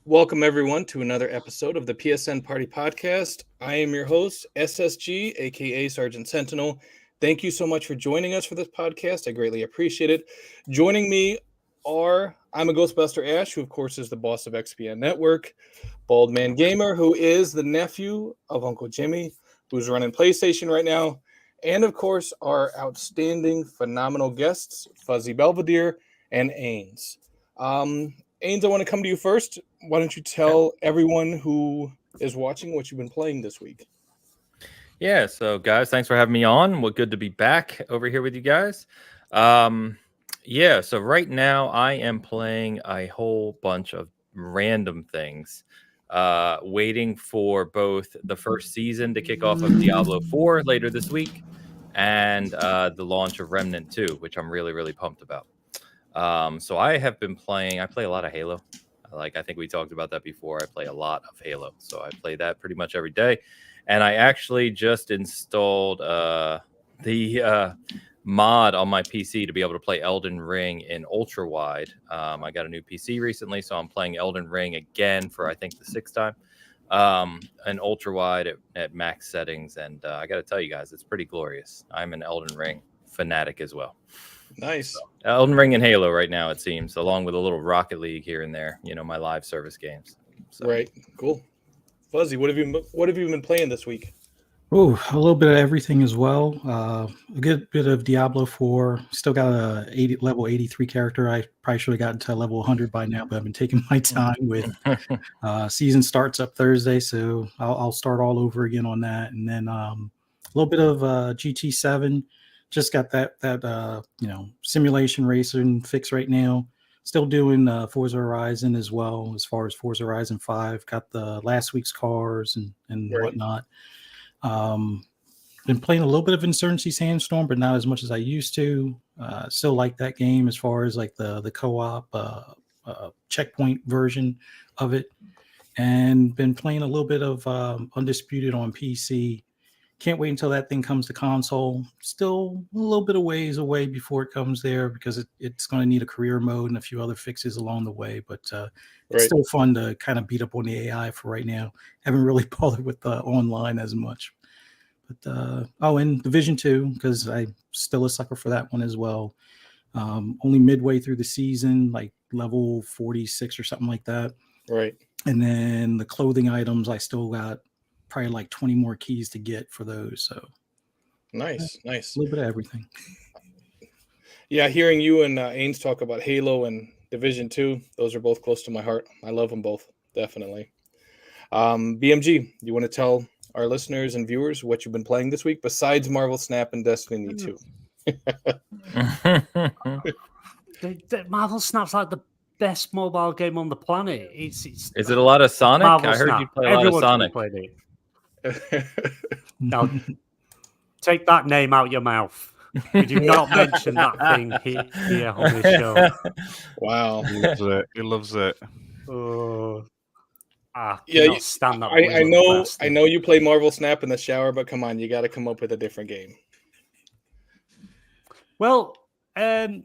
Welcome, everyone, to another episode of the PSN Party Podcast. I am your host, SSG, aka Sergeant Sentinel. Thank you so much for joining us for this podcast. I greatly appreciate it. Joining me are ImaGhostbusterAsh, who, of course, is the boss of XBN Network, BaldManGamer, who is the nephew of Uncle Jimmy, who's running PlayStation right now, and, of course, our outstanding, phenomenal guests, Fuzzy Belvedere and Ains. Ains, I want to come to you first. Why don't you tell everyone who is watching what you've been playing this week? Yeah, so guys, thanks for having me on. Well, good to be back over here with you guys. So right now I am playing a whole bunch of random things. Waiting for both the first season to kick off of Diablo 4 later this week and the launch of Remnant 2, which I'm really, really pumped about. So I have been playing, I play a lot of Halo. I think we talked about that before. I play a lot of Halo. So I play that pretty much every day. And I actually just installed the mod on my PC to be able to play Elden Ring in ultra wide. I got a new PC recently, so I'm playing Elden Ring again for I think the sixth time. And ultra wide at max settings. And I got to tell you guys, it's pretty glorious. I'm an Elden Ring fanatic as well. Nice. So, Elden Ring and Halo right now, it seems, along with a little Rocket League here and there, my live service games. So. Right. Cool. Fuzzy, what have you been playing this week? Oh, a little bit of everything as well. A good bit of Diablo 4. Still got a level 83 character. I probably should have gotten to level 100 by now, but I've been taking my time with season starts up Thursday, so I'll start all over again on that. And then a little bit of GT7. Just got that simulation racing fix right now. Still doing Forza Horizon as well, as far as Forza Horizon 5. Got the last week's cars and Right. whatnot. Been playing a little bit of Insurgency Sandstorm, but not as much as I used to. Still like that game as far as like the co-op checkpoint version of it. And been playing a little bit of Undisputed on PC. Can't wait until that thing comes to console. Still a little bit of ways away before it comes there because it's going to need a career mode and a few other fixes along the way. But it's still fun to kind of beat up on the AI for right now. Haven't really bothered with online as much. But and Division 2, because I'm still a sucker for that one as well. Only midway through the season, like level 46 or something like that. Right. And then the clothing items, I still got probably like 20 more keys to get for those. So nice. A little bit of everything. Yeah, hearing you and Ains talk about Halo and Division 2, those are both close to my heart. I love them both, definitely. BMG, you want to tell our listeners and viewers what you've been playing this week besides Marvel Snap and Destiny 2? The Marvel Snap's like the best mobile game on the planet. Is it a lot of Sonic? Marvel I heard Snap. you play a lot of Sonic. Played it. Now, take that name out your mouth. We do not mention that thing here on this show. Wow. He loves it. Oh, I Yeah, cannot stand that. I know you play Marvel Snap in the shower, but come on, you got to come up with a different game. Well, I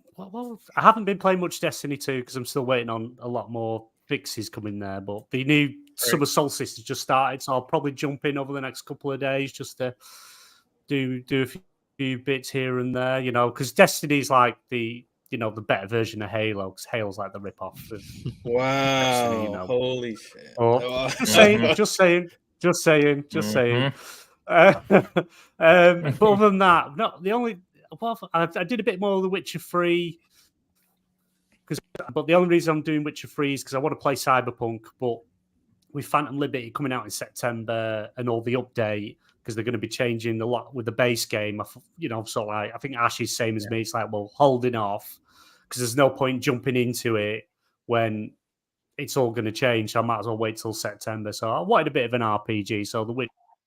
haven't been playing much Destiny 2 because I'm still waiting on a lot more fixes coming there. But the new Summer Solstice has just started, so I'll probably jump in over the next couple of days just to do a few bits here and there, because Destiny's like the better version of Halo, because Halo's like the rip-off of wow. Destiny, Holy shit. Oh, just saying. But other than that, I did a bit more of The Witcher 3, but the only reason I'm doing Witcher 3 is because I want to play Cyberpunk, but with Phantom Liberty coming out in September and all the update, because they're going to be changing a lot with the base game, I think Ash is same as me. It's like, well, holding off, because there's no point jumping into it when it's all going to change, so I might as well wait till September. So I wanted a bit of an RPG, so The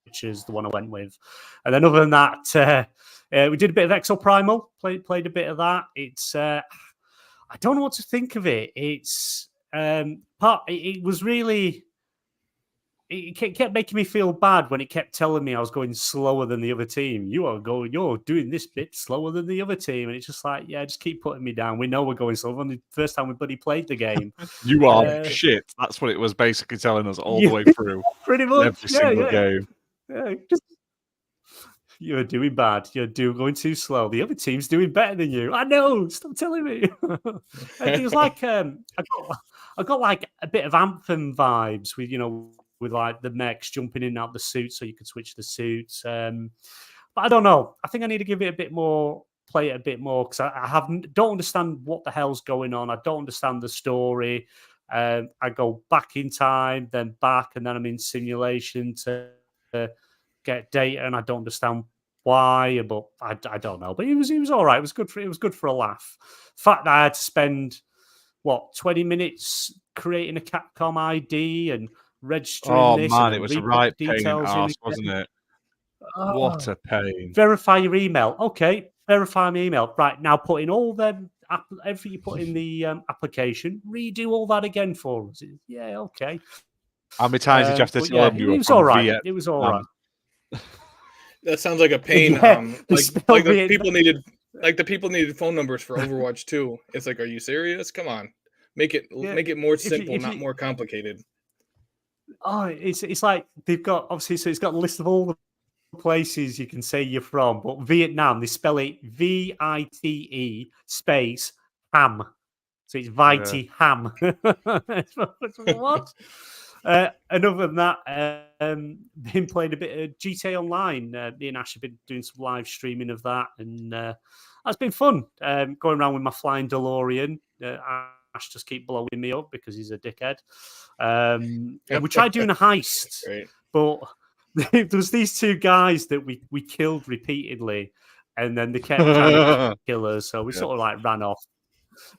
Witcher's the one I went with. And then other than that, we did a bit of Exo Primal, played a bit of that. It's I don't know what to think of it. It's it was really it kept making me feel bad when it kept telling me I was going slower than the other team. You're doing this bit slower than the other team. And it's just like, yeah, just keep putting me down. We know we're going slower. The first time we bloody played the game. You are shit. That's what it was basically telling us all the way through. Pretty much. Every single game. Yeah, you're doing bad. You're going too slow. The other team's doing better than you. I know. Stop telling me. It was like I got like a bit of Anthem vibes with like the mechs jumping in and out the suits, so you could switch the suits. But I don't know. I think I need to give it a bit more, play it a bit more, because I don't understand what the hell's going on. I don't understand the story. I go back in time, then back, and then I'm in simulation to get data, and I don't understand why, but I don't know. But it was all right. It was good for a laugh. The fact that I had to spend 20 minutes creating a Capcom ID and registering this. Oh man, it was a right pain in the arse, wasn't it? What a pain. Verify your email. Okay, verify my email. Right, now put in all them, everything you put in the application, redo all that again for us. Yeah, okay. How many times did you have to tell them you were it was all right. It was all right. That sounds like a pain. Like the people needed phone numbers for Overwatch 2. It's like, are you serious? Come on. Make it more simple, not more complicated. Oh, it's like they've got, obviously, so it's got a list of all the places you can say you're from, but Vietnam, they spell it VITE space ham. So it's Vite ham. What? And other than that, been playing a bit of GTA Online. Me and Ash have been doing some live streaming of that, and that's been fun. Going around with my flying DeLorean. Ash just keep blowing me up because he's a dickhead. And we tried doing a heist, but there was these two guys that we killed repeatedly, and then they kept trying to kill us. So we sort of like ran off.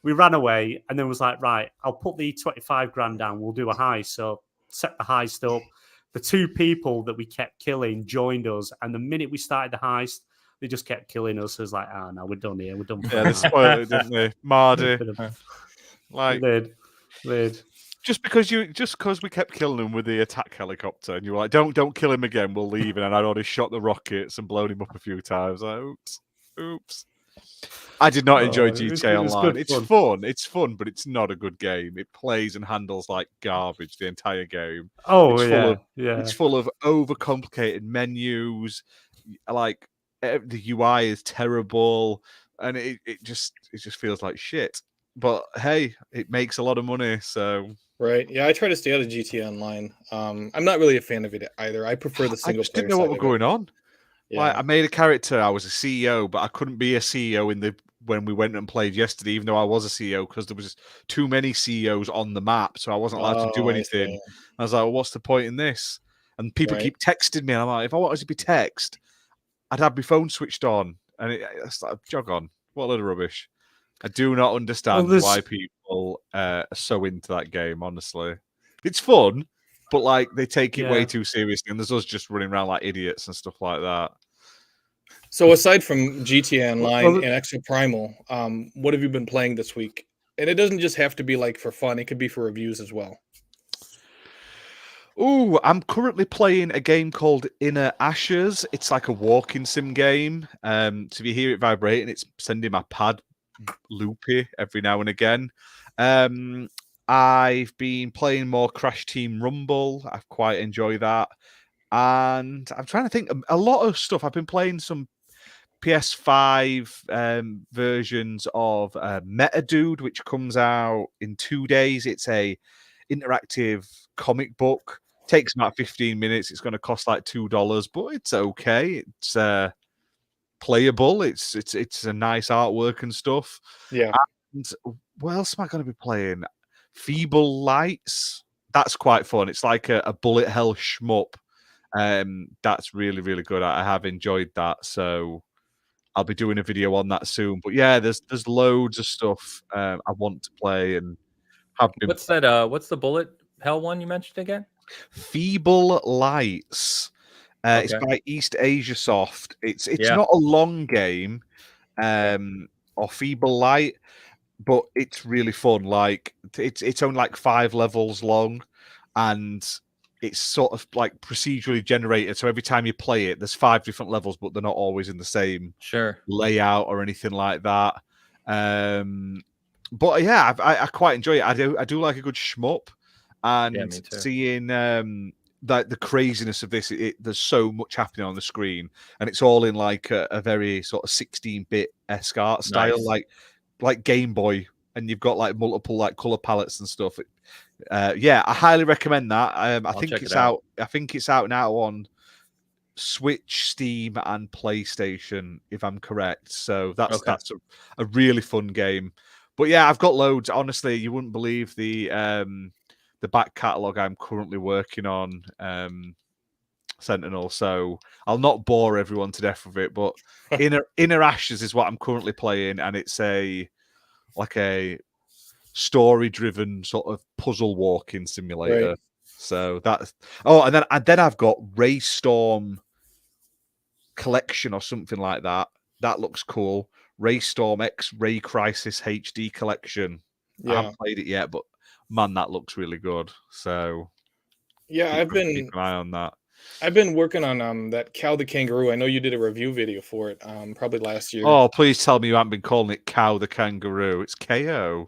We ran away, and then was like, right, I'll put the 25 grand down. We'll do a heist. So set the heist up. The two people that we kept killing joined us, and the minute we started the heist, they just kept killing us. So it was like, no, we're done here. We're done. Yeah, they spoiled it, didn't they? Mardy. Like, weird. Just because we kept killing him with the attack helicopter, and you were like, don't kill him again, we'll leave. And I'd already shot the rockets and blown him up a few times. Like, oops. I did not enjoy GTA Online. It's fun, but it's not a good game. It plays and handles like garbage the entire game. It's full of overcomplicated menus. Like, the UI is terrible, and it just feels like shit. But hey, it makes a lot of money, so right. Yeah, I try to stay out of GTA Online. I'm not really a fan of it either. I prefer the single player. I just didn't know what was going on. Yeah. Like, I made a character. I was a CEO, but I couldn't be a CEO when we went and played yesterday, even though I was a CEO, because there was too many CEOs on the map, so I wasn't allowed to do anything. I was like, well, what's the point in this? And people keep texting me, and I'm like, if I wanted to be text, I'd have my phone switched on, and it's like, jog on. What a load of rubbish. I do not understand why people are so into that game, honestly. It's fun, but like they take it way too seriously, and there's us just running around like idiots and stuff like that. So aside from GTA Online and Extra Primal, what have you been playing this week? And it doesn't just have to be like for fun; it could be for reviews as well. Ooh, I'm currently playing a game called Inner Ashes. It's like a walking sim game. So if you hear it vibrating, it's sending my pad loopy every now and again. I've been playing more Crash Team Rumble. I quite enjoy that. And I'm trying to think a lot of stuff. I've been playing some PS5 versions of MetaDude, which comes out in 2 days. It's a interactive comic book. Takes about 15 minutes. It's going to cost like $2, but it's okay. It's playable. It's a nice artwork and stuff. Yeah. And what else am I going to be playing? Feeble Lights. That's quite fun. It's like a bullet hell shmup. That's really, really good. I have enjoyed that. So I'll be doing a video on that soon. But yeah, there's loads of stuff I want to play and have been. What's that? What's the bullet hell one you mentioned again? Feeble Lights. It's by East Asia Soft. It's not a long game, or Feeble Light, but it's really fun. Like it's only like 5 levels long, and it's sort of like procedurally generated. So every time you play it, there's 5 different levels, but they're not always in the same layout or anything like that. But yeah, I quite enjoy it. I do like a good shmup, and seeing the craziness of this. There's so much happening on the screen, and it's all in like a very sort of 16-bit esque art style, like Game Boy, and you've got like multiple like color palettes and stuff. Yeah, I highly recommend that. I think it's out. I think it's out now on Switch, Steam, and PlayStation, if I'm correct. So that's a really fun game. But yeah, I've got loads. Honestly, you wouldn't believe the back catalogue I'm currently working on, Sentinel. So I'll not bore everyone to death with it. But Inner Ashes is what I'm currently playing, and it's a story-driven sort of puzzle walking simulator. Right. So that's and then I've got Ray Storm Collection or something like that. That looks cool. Ray Storm X Ray Crisis HD Collection. Yeah. I haven't played it yet, but man, that looks really good. So yeah, keep an eye on that. I've been working on that Cow the Kangaroo. I know you did a review video for it, probably last year. Oh, please tell me you haven't been calling it Cow the Kangaroo. It's KO.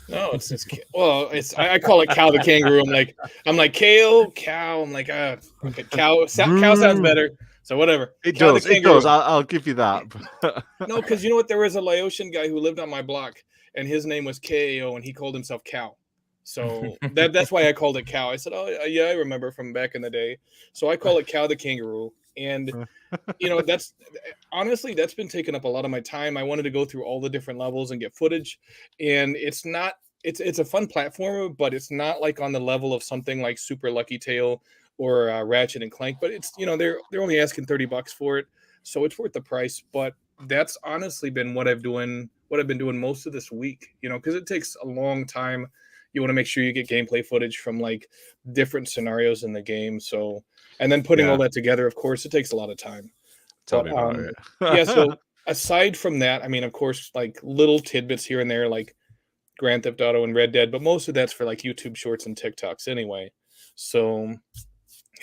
No, it's I call it Cow the Kangaroo. I'm like KO cow. I'm like okay, cow sounds better. So whatever. It does. It does. I'll give you that. No, because you know what? There was a Laotian guy who lived on my block, and his name was KAO, and he called himself Cow. So that's why I called it Cow. I said, oh yeah, I remember from back in the day. So I call it Cow the Kangaroo, and you know that's been taking up a lot of my time. I wanted to go through all the different levels and get footage, and it's a fun platformer, but it's not like on the level of something like Super Lucky Tail or Ratchet and Clank, but it's, you know, they're only asking $30 for it, so it's worth the price. But that's honestly been what I've been doing most of this week, you know, because it takes a long time. You want to make sure you get gameplay footage from like different scenarios in the game. So, and then putting all that together, of course, it takes a lot of time. Tell me about it. Yeah. So aside from that, I mean, of course, like little tidbits here and there, like Grand Theft Auto and Red Dead, but most of that's for like YouTube Shorts and TikToks anyway. So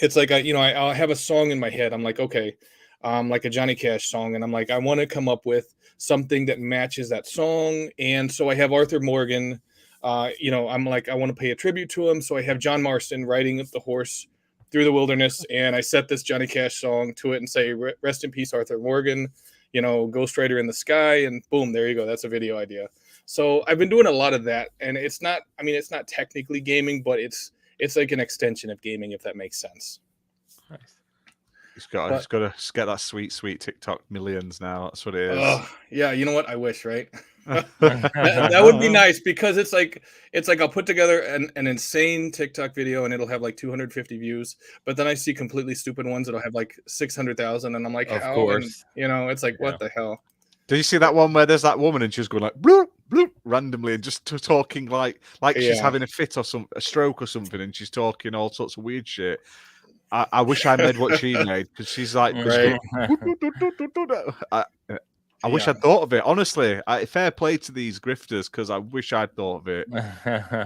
it's like I'll have a song in my head. I'm like, okay, like a Johnny Cash song, and I'm like, I want to come up with something that matches that song. And so I have Arthur Morgan. I'm like, I want to pay a tribute to him. So I have John Marston riding the horse through the wilderness, and I set this Johnny Cash song to it and say, rest in peace, Arthur Morgan, you know, Ghost Rider in the Sky, and boom, there you go. That's a video idea. So I've been doing a lot of that, and it's not technically gaming, but it's like an extension of gaming, if that makes sense. Nice. He's got to get that sweet TikTok millions now. That's what it is. Yeah, you know what? I wish, right? that would be nice, because it's like I'll put together an insane TikTok video and it'll have like 250 views, but then I see completely stupid ones that'll have like 600,000, and I'm like, of how? course. And, you know, it's like, what the hell? Did you see that one where there's that woman and she's going like bloop, bloop, randomly and just talking like she's having a fit or a stroke or something, and she's talking all sorts of weird shit. I wish I made what she made, because she's like, right. I wish I'd thought of it. Honestly, fair play to these grifters, because I wish I'd thought of it.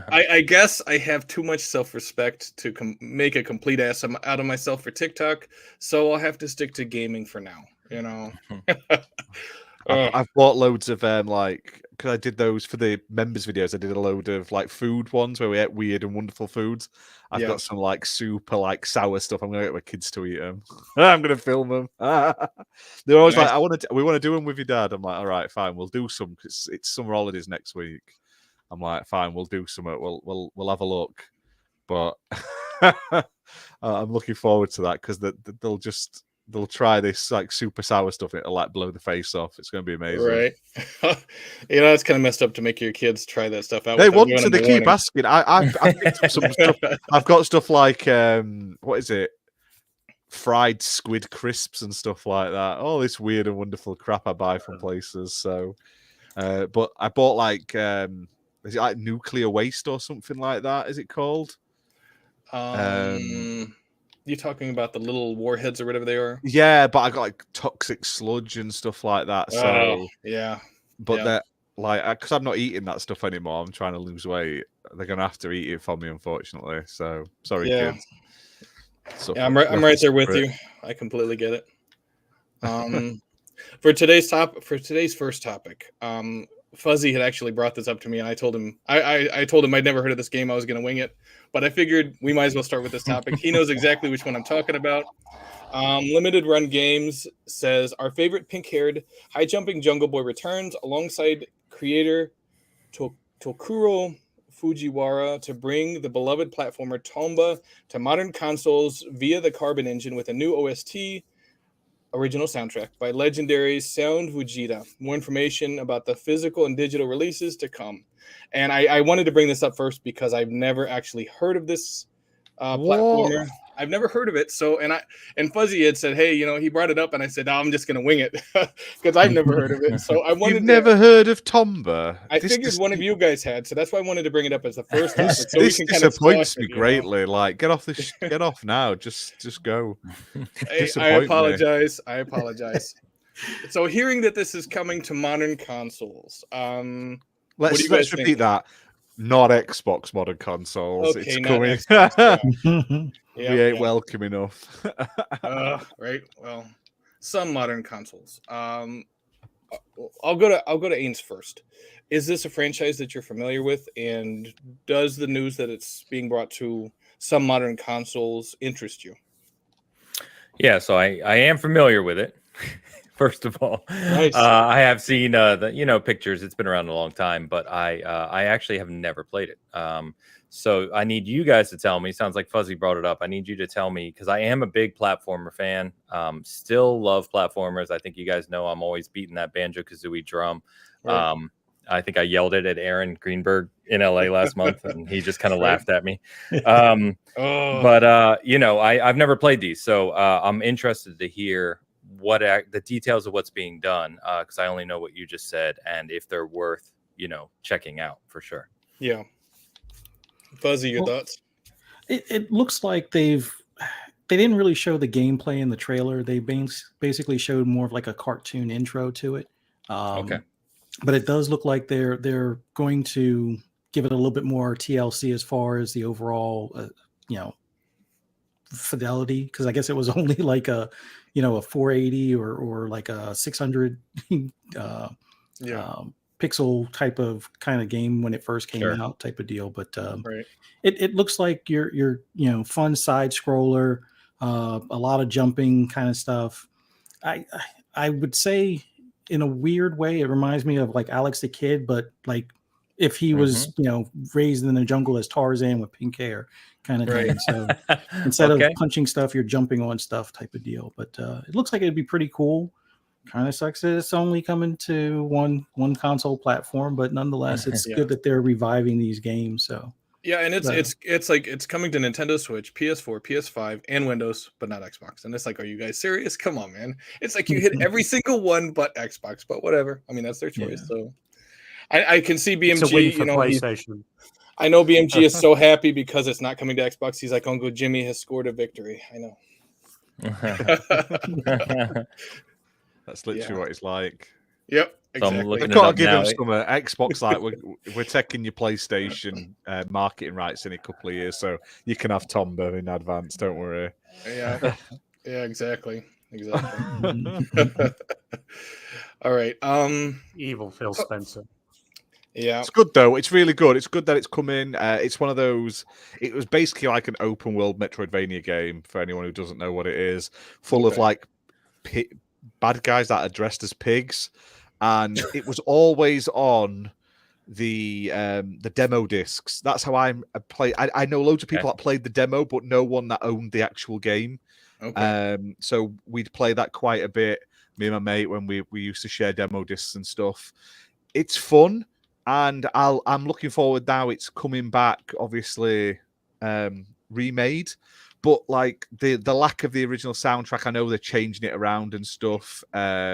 I guess I have too much self-respect to make a complete ass out of myself for TikTok, so I'll have to stick to gaming for now, you know. I've bought loads of because I did those for the members videos. I did a load of like food ones where we ate weird and wonderful foods. I've got some like super like sour stuff. I'm gonna get my kids to eat them. I'm gonna film them. They're always like, we want to do them with your dad. I'm like, all right, fine, we'll do some, because it's summer holidays next week. I'm like, fine, we'll do some. We'll have a look. But I'm looking forward to that, because they'll try this like super sour stuff. It'll like blow the face off. It's going to be amazing. Right. You know, it's kind of messed up to make your kids try that stuff out. They want to. They keep asking. I've picked up some stuff. I've got stuff like what is it? Fried squid crisps and stuff like that. All this weird and wonderful crap I buy from places. So, but I bought like is it like nuclear waste or something like that? Is it called? You talking about the little warheads or whatever they are? Yeah, but I got like toxic sludge and stuff like that. So yeah, but they're like, because I'm not eating that stuff anymore. I'm trying to lose weight. They're gonna have to eat it for me, unfortunately. So sorry, kids. Yeah, I'm right there with you. I completely get it. For today's first topic, Fuzzy had actually brought this up to me, and I told him I told him I'd never heard of this game. I was going to wing it, but I figured we might as well start with this topic. He knows exactly which one I'm talking about. Limited Run Games says our favorite pink-haired, high-jumping Jungle Boy returns alongside creator Tokuro Fujiwara to bring the beloved platformer Tomba to modern consoles via the Carbon engine with a new OST. Original soundtrack by legendary Sound Fujita. More information about the physical and digital releases to come. And I wanted to bring this up first because I've never actually heard of this platformer. I've never heard of it. So, and Fuzzy had said, hey, he brought it up, and I said, I'm just going to wing it because I've never heard of it. So I wanted. You've never heard of Tomba? I figured one of you guys had, so that's why I wanted to bring it up as the first topic. So this we can disappoints me greatly. Like, get off get off now. Just go. I apologize. I apologize. So, hearing that this is coming to modern consoles, let's repeat that. Not Xbox modern consoles. Okay, it's coming. Xbox, we ain't welcome enough. Right. Well, some modern consoles. I'll go to Ains first. Is this a franchise that you're familiar with, and does the news that it's being brought to some modern consoles interest you? Yeah, so I am familiar with it. First of all, nice. I have seen the pictures. It's been around a long time, but I actually have never played it. So I need you guys to tell me. Sounds like Fuzzy brought it up. I need you to tell me because I am a big platformer fan. Still love platformers. I think you guys know I'm always beating that Banjo-Kazooie drum. Right. I think I yelled it at Aaron Greenberg in LA last month, and he just kind of laughed at me. But I've never played these, so I'm interested to hear the details of what's being done, because I only know what you just said, and if they're worth checking out for sure. Yeah. Fuzzy, your thoughts? It looks like they didn't really show the gameplay in the trailer. They basically showed more of like a cartoon intro to it. Okay. But it does look like they're going to give it a little bit more TLC as far as the overall fidelity, because I guess it was only like a 480 or like a 600 pixel type of kind of game when it first came out type of deal. But it looks like your fun side scroller, a lot of jumping kind of stuff. I would say in a weird way it reminds me of like Alex the Kid, but like if he was raised in the jungle as Tarzan with pink hair kind of thing. So instead of punching stuff, you're jumping on stuff type of deal. But it looks like it'd be pretty cool. Kind of sucks that it's only coming to one console platform, but nonetheless, it's good that they're reviving these games. So yeah, and it's like it's coming to Nintendo Switch, PS4, PS5, and Windows, but not Xbox. And it's like, are you guys serious? Come on, man! It's like you hit every single one but Xbox. But whatever. I mean, that's their choice. Yeah. So I can see BMG. It's a win for PlayStation. I know BMG is so happy because it's not coming to Xbox. He's like, Uncle Jimmy has scored a victory. I know. That's literally what it's like. Yep, exactly. I've got to give him some Xbox. Like we're taking your PlayStation marketing rights in a couple of years, so you can have Tomba in advance. Don't worry. Yeah, exactly. All right. Evil Phil Spencer. Yeah, it's good though. It's really good. It's good that it's come in. It's one of those. It was basically like an open world Metroidvania game for anyone who doesn't know what it is. Full of like bad guys that are dressed as pigs, and it was always on the demo discs. That's how I play. I know loads of people that played the demo, but no one that owned the actual game. So we'd play that quite a bit. Me and my mate when we used to share demo discs and stuff. It's fun. And I'm looking forward now. It's coming back, obviously remade, but like the lack of the original soundtrack. I know they're changing it around and stuff. It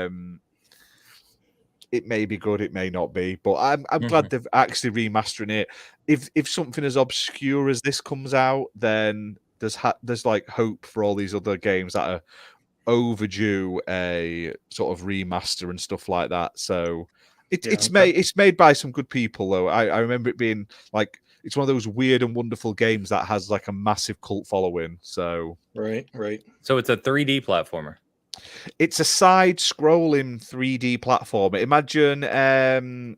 may be good, it may not be, but I'm glad they're actually remastering it. If something as obscure as this comes out, then there's like hope for all these other games that are overdue a sort of remaster and stuff like that. So. It's made by some good people though. I remember it being like it's one of those weird and wonderful games that has like a massive cult following. So right. So it's a 3D platformer. it's a side-scrolling 3D platformer. Imagine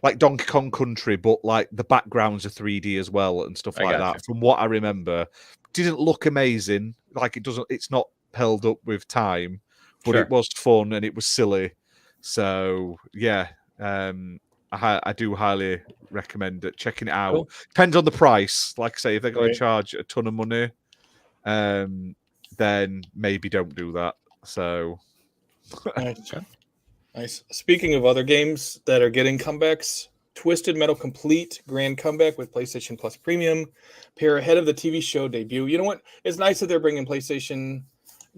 like Donkey Kong Country, but like the backgrounds are 3D as well and stuff like that. From what I remember, didn't look amazing. Like it's not held up with time, but it was fun and it was silly. So yeah, I do highly recommend it. Checking it out. Cool. Depends on the price. Like I say, if they're going to charge a ton of money, then maybe don't do that. So Nice. Speaking of other games that are getting comebacks, Twisted Metal Complete grand comeback with PlayStation Plus Premium, pair ahead of the TV show debut. You know what? It's nice that they're bringing PlayStation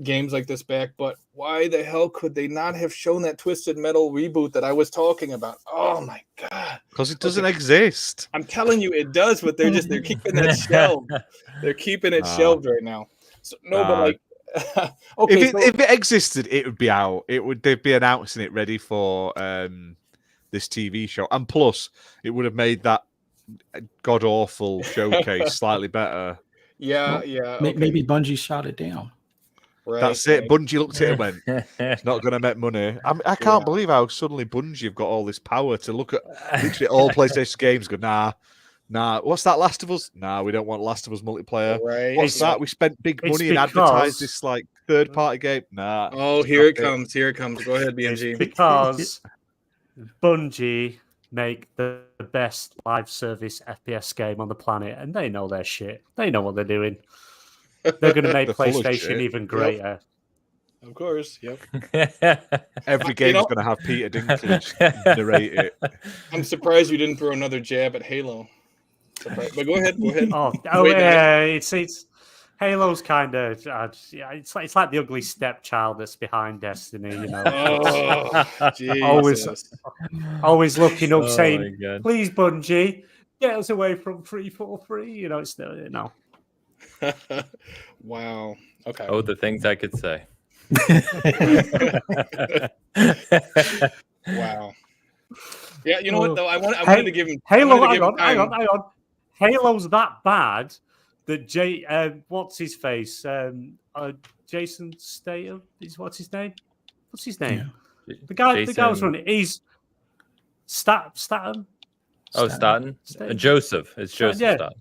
games like this back, but why the hell could they not have shown that Twisted Metal reboot that I was talking about? Oh my god! Because it doesn't exist. I'm telling you, it does, but they're keeping that shelved. They're keeping it shelved right now. So but like. Okay, if it existed, it would be out. They'd be announcing it ready for this TV show, and plus, it would have made that god awful showcase slightly better. Yeah. Maybe Bungie shot it down. Right, That's it. Bungie looked at it and went, "It's not going to make money." I can't believe how suddenly Bungie have got all this power to look at literally all PlayStation games. Go, nah, what's that Last of Us? Nah, we don't want Last of Us multiplayer. Right. What's that? We spent big money and advertised this like third-party game. Nah. Oh, here it comes. Here it comes. Go ahead, BMG. Because Bungie make the best live service FPS game on the planet, and they know their shit. They know what they're doing. They're going to make PlayStation even greater. Of course. Yep. Every game is going to have Peter Dinklage narrate it. I'm surprised you didn't throw another jab at Halo. But go ahead. It's Halo's kind of it's like the ugly stepchild that's behind Destiny, you know. Always looking up, saying, "Please, Bungie, get us away from 343." You know, it's no. Wow. Okay. Oh, the things I could say. Wow. Yeah, you know what though? I wanted to give him Halo. Hang on. Halo's that bad that what's his face? Jason Statham is what's his name? What's his name? Yeah. The guy was running. He's Statham. Oh, Statham. Joseph. It's Joseph. Yeah. Statham.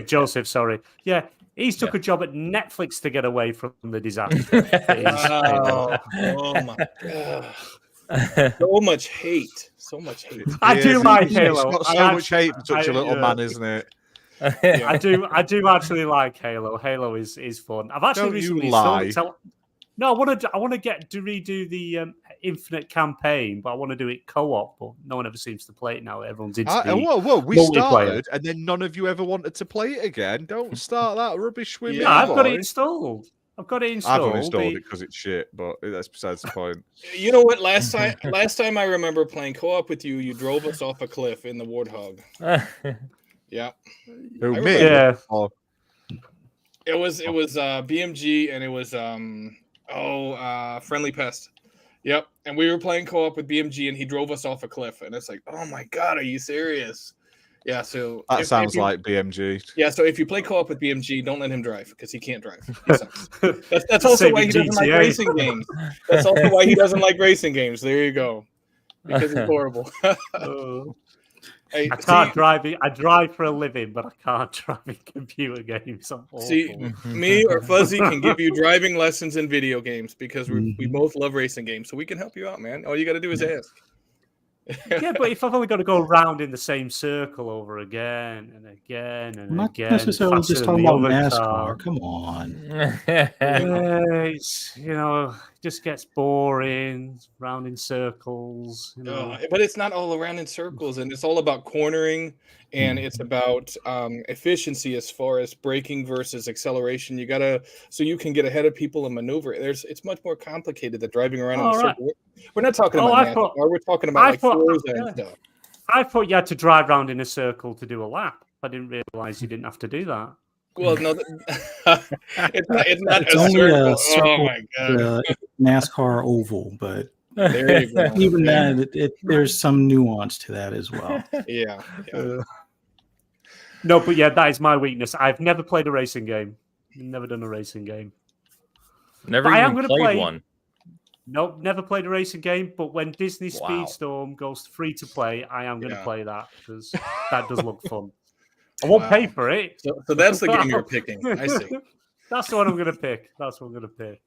Joseph. Sorry. Yeah. He's took a job at Netflix to get away from the disaster. Oh my god! So much hate. I do like Halo. It's got so much hate for such a little man, isn't it? I do actually like Halo. Halo is fun. I've actually recently lie. No, I want to get to redo the Infinite campaign, but I want to do it co-op. But no one ever seems to play it now. Everyone's into whoa! We started, and then none of you ever wanted to play it again. Don't start that rubbish with me. I've got it installed. I haven't installed it because it's shit, but that's besides the point. You know what? Last time I remember playing co-op with you, you drove us off a cliff in the Warthog. Yeah. Who, me? Yeah. It was BMG and it was Friendly Pest. Yep. And we were playing co-op with BMG and he drove us off a cliff. And it's like, oh my god, are you serious? Yeah, so that sounds like BMG. Yeah, so if you play co-op with BMG, don't let him drive because he can't drive. He sucks. That's also why he doesn't like racing games. That's also why he doesn't like racing games. There you go. Because it's horrible. I can't drive it. I drive for a living, but I can't drive in computer games. See, me or Fuzzy can give you driving lessons in video games because we both love racing games, so we can help you out, man. All you got to do is ask. Yeah, but if I've only got to go around in the same circle over again and again and not again, necessarily just talking about NASCAR. Come on, it just gets boring, round in circles. But it's not all around in circles, and it's all about cornering, and it's about efficiency as far as braking versus acceleration. You gotta so you can get ahead of people and maneuver. It's much more complicated than driving around in a circle. We're not talking about NASCAR. We're talking about Forza and stuff. I thought you had to drive around in a circle to do a lap. I didn't realize you didn't have to do that. Well, no, it's only a circle. Oh my god, NASCAR oval, but there you go. Even that, there's some nuance to that as well. Yeah. No, but yeah, that is my weakness. I've never played a racing game. Never done a racing game. Never But I am even going to played play one. Nope, never played a racing game. But when Disney Wow. Speedstorm goes free to play, I am going to Yeah. play that because that does look fun. I won't pay Wow. for it. So that's the game you're picking. I see. That's the one I'm going to pick. That's what I'm going to pick.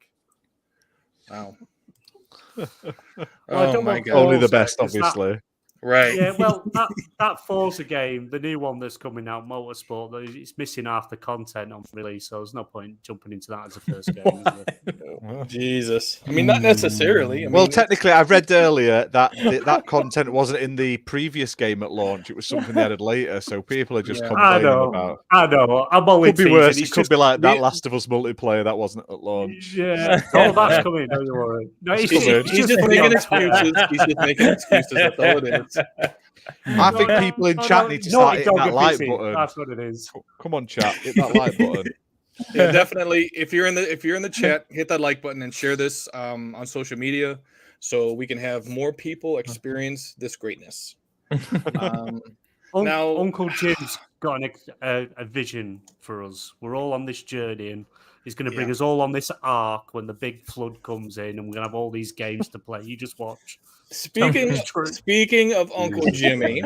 Wow. Well, I Oh don't my want god. Only the Forza, best, 'cause that- obviously. Right. Yeah, well, that Forza game, the new one that's coming out, Motorsport, it's missing half the content on release, so there's no point jumping into that as a first game, is there? Jesus. I mean, not necessarily. I Well, mean, technically, I read earlier that that content wasn't in the previous game at launch. It was something they added later, so people are just Yeah. I complaining know. about. I know. I'm only Could be teasing. worse. It's It could just- be like that Last of Us multiplayer that wasn't at launch. Yeah. Oh, that's coming. Don't you worry. No, it's he's coming. just funny making on Twitter. excuses. He's just making excuses. That's all it is. I think people in chat need to start hitting that like button. That's what it is. Come on, chat, hit that like button. Yeah, definitely. If you're in the chat, hit that like button and share this on social media so we can have more people experience this greatness. Now- Uncle Jim's got a vision for us. We're all on this journey, and he's going to bring us all on this arc when the big flood comes in, and we're going to have all these games to play. You just watch. Speaking of Uncle Jimmy,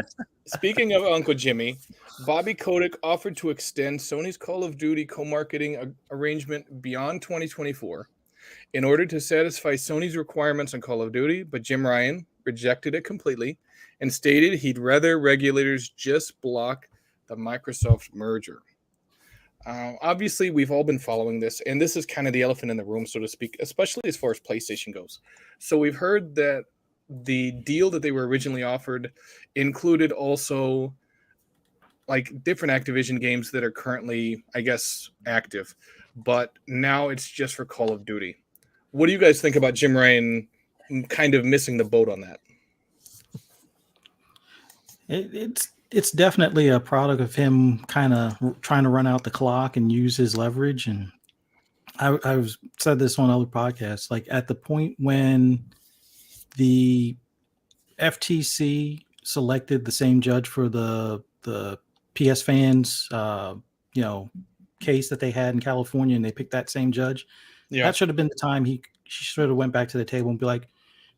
Bobby Kotick offered to extend Sony's Call of Duty co-marketing arrangement beyond 2024 in order to satisfy Sony's requirements on Call of Duty, but Jim Ryan rejected it completely and stated he'd rather regulators just block the Microsoft merger. Obviously, we've all been following this, and this is kind of the elephant in the room, so to speak, especially as far as PlayStation goes. So we've heard that the deal that they were originally offered included also like different Activision games that are currently, I guess, active, but now it's just for Call of Duty. What do you guys think about Jim Ryan kind of missing the boat on that? It's definitely a product of him kind of trying to run out the clock and use his leverage. And I've said this on other podcasts, like at the point when the FTC selected the same judge for the PS fans, case that they had in California, and they picked that same judge. Yeah, That should have been the time he should have went back to the table and be like,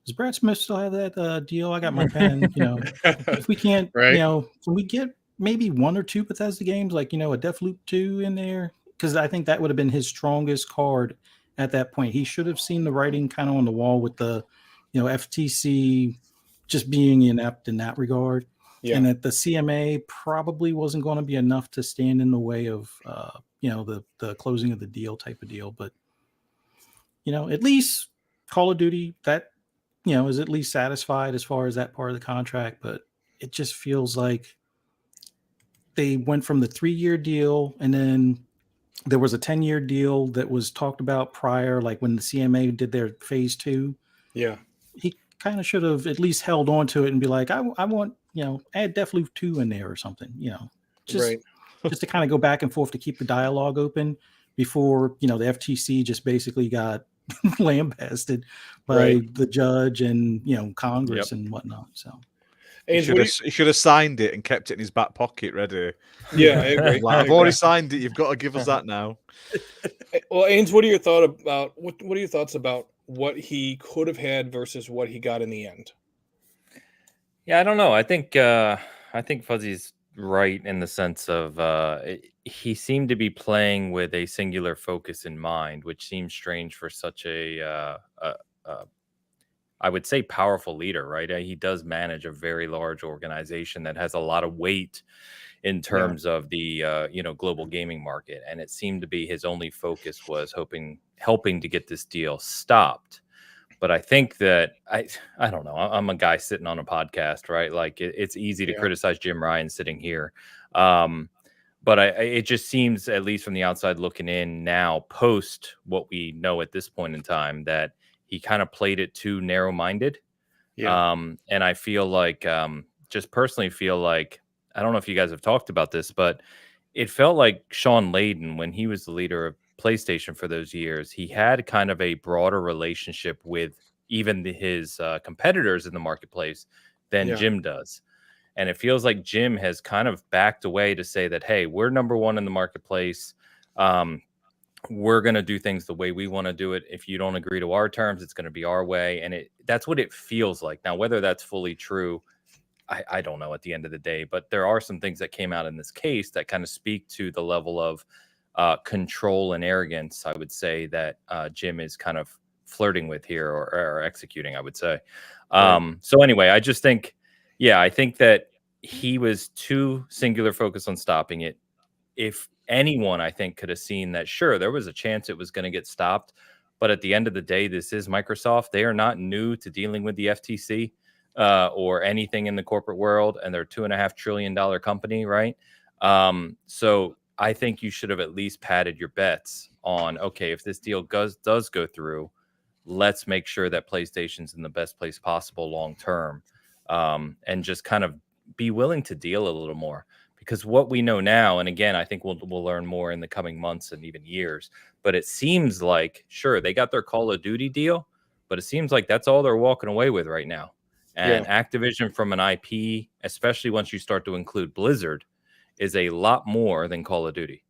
does Brad Smith still have that deal? I got my pen. If we can't, Right. can we get maybe one or two Bethesda games, like, a Deathloop 2 in there? Because I think that would have been his strongest card at that point. He should have seen the writing kind of on the wall with the, FTC just being inept in that regard. Yeah. And that the CMA probably wasn't going to be enough to stand in the way of, the closing of the deal type of deal. But, at least Call of Duty, that, is at least satisfied as far as that part of the contract. But it just feels like they went from the 3-year deal, and then there was a 10-year deal that was talked about prior, like when the CMA did their phase 2. Yeah. He kind of should have at least held on to it and be like, I want, add Deathloop 2 in there or something, just to kind of go back and forth to keep the dialogue open before, the FTC just basically got lambasted by the judge and, Congress and whatnot. So He should have signed it and kept it in his back pocket ready. Yeah, I agree. Like, I've already signed it. You've got to give us that now. Well, Ains, what are your thoughts about what he could have had versus what he got in the end? Yeah, I don't know. I think Fuzzy's right in the sense of he seemed to be playing with a singular focus in mind, which seems strange for such a I would say powerful leader, right? He does manage a very large organization that has a lot of weight in terms of the global gaming market, and it seemed to be his only focus was helping to get this deal stopped. But I think that I don't know. I'm a guy sitting on a podcast, right? Like it's easy to criticize Jim Ryan sitting here, but it just seems, at least from the outside looking in now, post what we know at this point in time, that he kind of played it too narrow-minded. Yeah. And I feel like, just personally feel like, I don't know if you guys have talked about this, but it felt like Sean Layden, when he was the leader of PlayStation for those years, he had kind of a broader relationship with even his competitors in the marketplace than Jim does. And it feels like Jim has kind of backed away to say that, hey, we're number one in the marketplace. We're going to do things the way we want to do it. If you don't agree to our terms, it's going to be our way. And that's what it feels like. Now, whether that's fully true, I don't know at the end of the day, but there are some things that came out in this case that kind of speak to the level of control and arrogance, I would say, that Jim is kind of flirting with here or executing, I would say. So anyway, I just think, I think that he was too singular focused on stopping it. If anyone, I think, could have seen that, sure, there was a chance it was going to get stopped. But at the end of the day, this is Microsoft. They are not new to dealing with the FTC or anything in the corporate world. And they're a $2.5 trillion company, right? So I think you should have at least padded your bets on, okay, if this deal does go through, let's make sure that PlayStation's in the best place possible long term, and just kind of be willing to deal a little more. Because what we know now, and again, I think we'll learn more in the coming months and even years, but it seems like, sure, they got their Call of Duty deal, but it seems like that's all they're walking away with right now. And Activision, from an IP, especially once you start to include Blizzard, is a lot more than Call of Duty.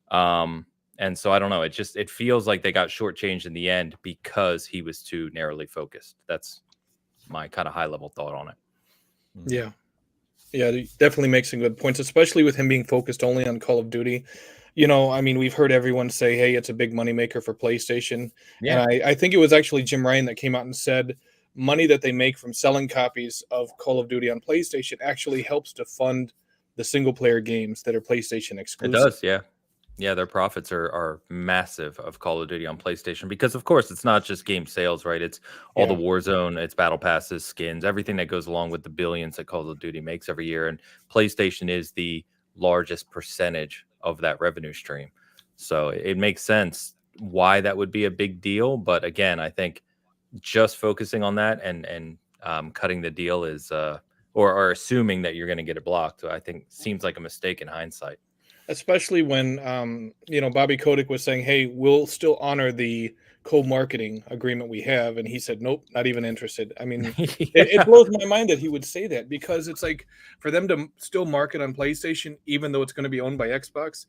And so I don't know. It feels like they got shortchanged in the end because he was too narrowly focused. That's my kind of high level thought on it. Yeah. Yeah, it definitely makes some good points, especially with him being focused only on Call of Duty. You know, I mean, we've heard everyone say, hey, it's a big moneymaker for PlayStation. Yeah. And I think it was actually Jim Ryan that came out and said money that they make from selling copies of Call of Duty on PlayStation actually helps to fund the single-player games that are PlayStation exclusive. It does, yeah. Yeah, their profits are massive of Call of Duty on PlayStation because, of course, it's not just game sales, right? It's all the Warzone, it's battle passes, skins, everything that goes along with the billions that Call of Duty makes every year. And PlayStation is the largest percentage of that revenue stream. So it makes sense why that would be a big deal. But again, I think just focusing on that and cutting the deal is or assuming that you're going to get it blocked, I think seems like a mistake in hindsight. Especially when, Bobby Kotick was saying, hey, we'll still honor the co-marketing agreement we have. And he said, nope, not even interested. I mean, it blows my mind that he would say that, because it's like, for them to still market on PlayStation, even though it's going to be owned by Xbox,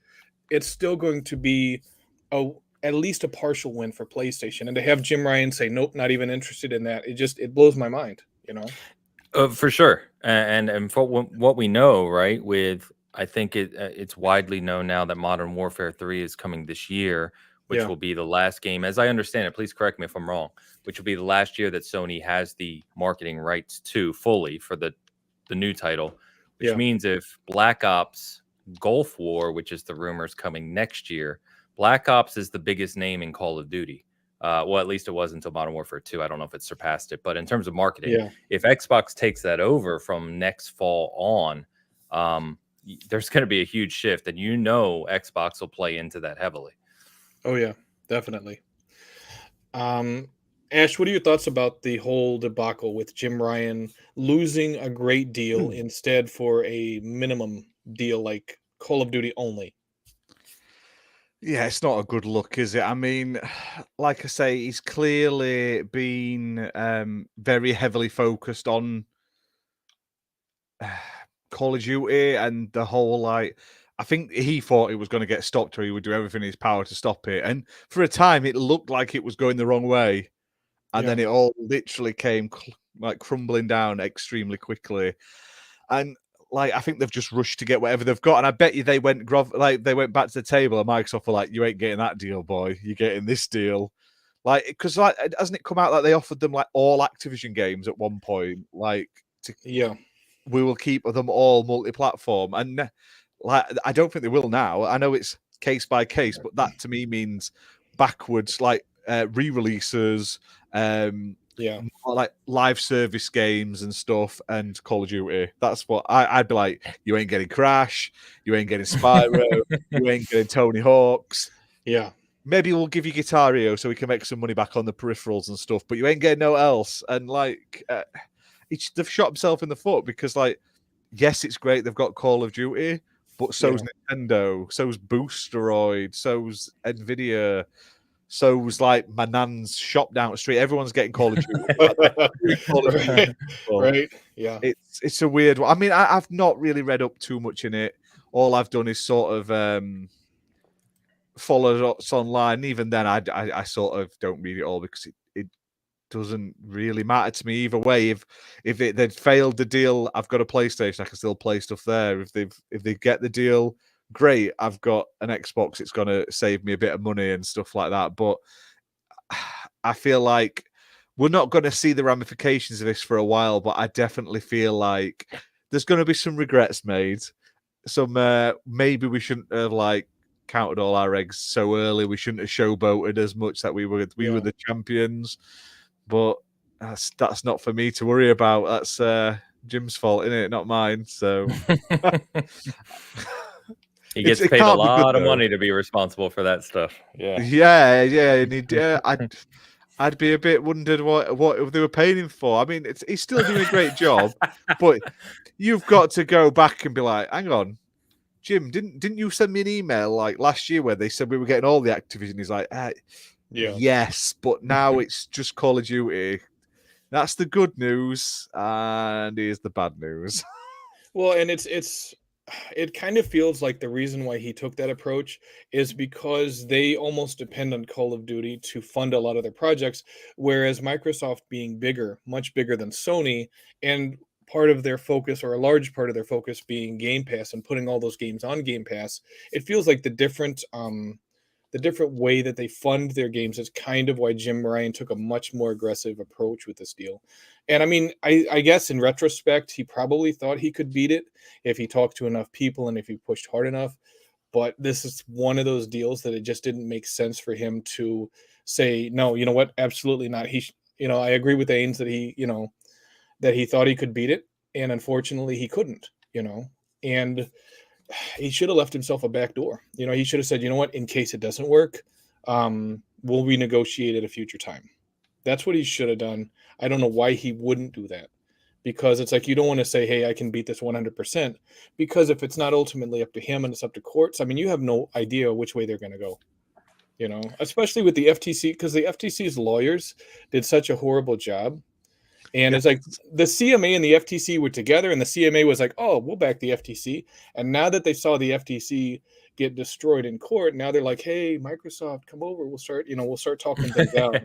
it's still going to be at least a partial win for PlayStation. And to have Jim Ryan say, nope, not even interested in that, it blows my mind, For sure. And for what we know, right, I think it's widely known now that Modern Warfare 3 is coming this year, which will be the last game, as I understand it, please correct me if I'm wrong, which will be the last year that Sony has the marketing rights to fully for the new title, which means if Black Ops Gulf War, which is the rumors coming next year, Black Ops is the biggest name in Call of Duty. Well, at least it was until Modern Warfare 2. I don't know if it surpassed it, but in terms of marketing, if Xbox takes that over from next fall on, there's going to be a huge shift, and Xbox will play into that heavily. Oh yeah, definitely. Ash, what are your thoughts about the whole debacle with Jim Ryan losing a great deal instead for a minimum deal like Call of Duty only? Yeah, it's not a good look, is it? I mean, like I say, he's clearly been very heavily focused on Call of Duty and the whole, I think he thought it was going to get stopped, or he would do everything in his power to stop it. And for a time, it looked like it was going the wrong way. And then it all literally came crumbling down extremely quickly. And I think they've just rushed to get whatever they've got. And I bet you they went back to the table, and Microsoft were like, you ain't getting that deal, boy. You're getting this deal. Because hasn't it come out that they offered them all Activision games at one point? We will keep them all multi-platform, and I don't think they will now. I know it's case by case, but that to me means backwards, re-releases, live service games and stuff, and Call of Duty. That's what I'd be like. You ain't getting Crash, you ain't getting Spyro, you ain't getting Tony Hawk's. Yeah. Maybe we'll give you Guitar Hero so we can make some money back on the peripherals and stuff, but you ain't getting no else. And they've shot themselves in the foot, because yes, it's great they've got Call of Duty, but so's Nintendo, so's Boosteroid, so's Nvidia, So it was like my nan's shop down the street. Everyone's getting Call of Duty. Call of Duty. Right. Yeah. It's a weird one. I mean, I've not really read up too much in it. All I've done is sort of followed us online. Even then, I sort of don't read it all because it doesn't really matter to me either way. If they'd failed the deal, I've got a PlayStation. I can still play stuff there. If they get the deal, great. I've got an Xbox. It's going to save me a bit of money and stuff like that. But I feel like we're not going to see the ramifications of this for a while. But I definitely feel like there's going to be some regrets made. Some maybe we shouldn't have like counted all our eggs so early. We shouldn't have showboated as much that we were the champions. But that's not for me to worry about. That's Jim's fault, isn't it? Not mine. So he gets paid a lot of money to be responsible for that stuff. Yeah. And I'd be a bit wondered what they were paying him for. I mean, he's still doing a great job, but you've got to go back and be like, hang on, Jim, didn't you send me an email like last year where they said we were getting all the Activision? He's like, yes, but now it's just Call of Duty. That's the good news, and here's the bad news. Well, and it kind of feels like the reason why he took that approach is because they almost depend on Call of Duty to fund a lot of their projects, whereas Microsoft being bigger, much bigger than Sony, and part of their focus, or a large part of their focus, being Game Pass and putting all those games on Game Pass, it feels like the different way that they fund their games is kind of why Jim Ryan took a much more aggressive approach with this deal. And I mean, I guess in retrospect, he probably thought he could beat it if he talked to enough people and if he pushed hard enough. But this is one of those deals that it just didn't make sense for him to say, no, you know what? Absolutely not. I agree with Ains that he thought he could beat it. And unfortunately he couldn't, and he should have left himself a back door. He should have said, you know what, in case it doesn't work, we'll renegotiate at a future time. That's what he should have done. I don't know why he wouldn't do that, because it's like, you don't want to say, hey, I can beat this 100%, because if it's not ultimately up to him and it's up to courts, I mean, you have no idea which way they're going to go, especially with the FTC, because the FTC's lawyers did such a horrible job. And it's like the CMA and the FTC were together, and the CMA was like, oh, we'll back the FTC. And now that they saw the FTC get destroyed in court, now they're like, hey, Microsoft, come over. We'll start talking things out.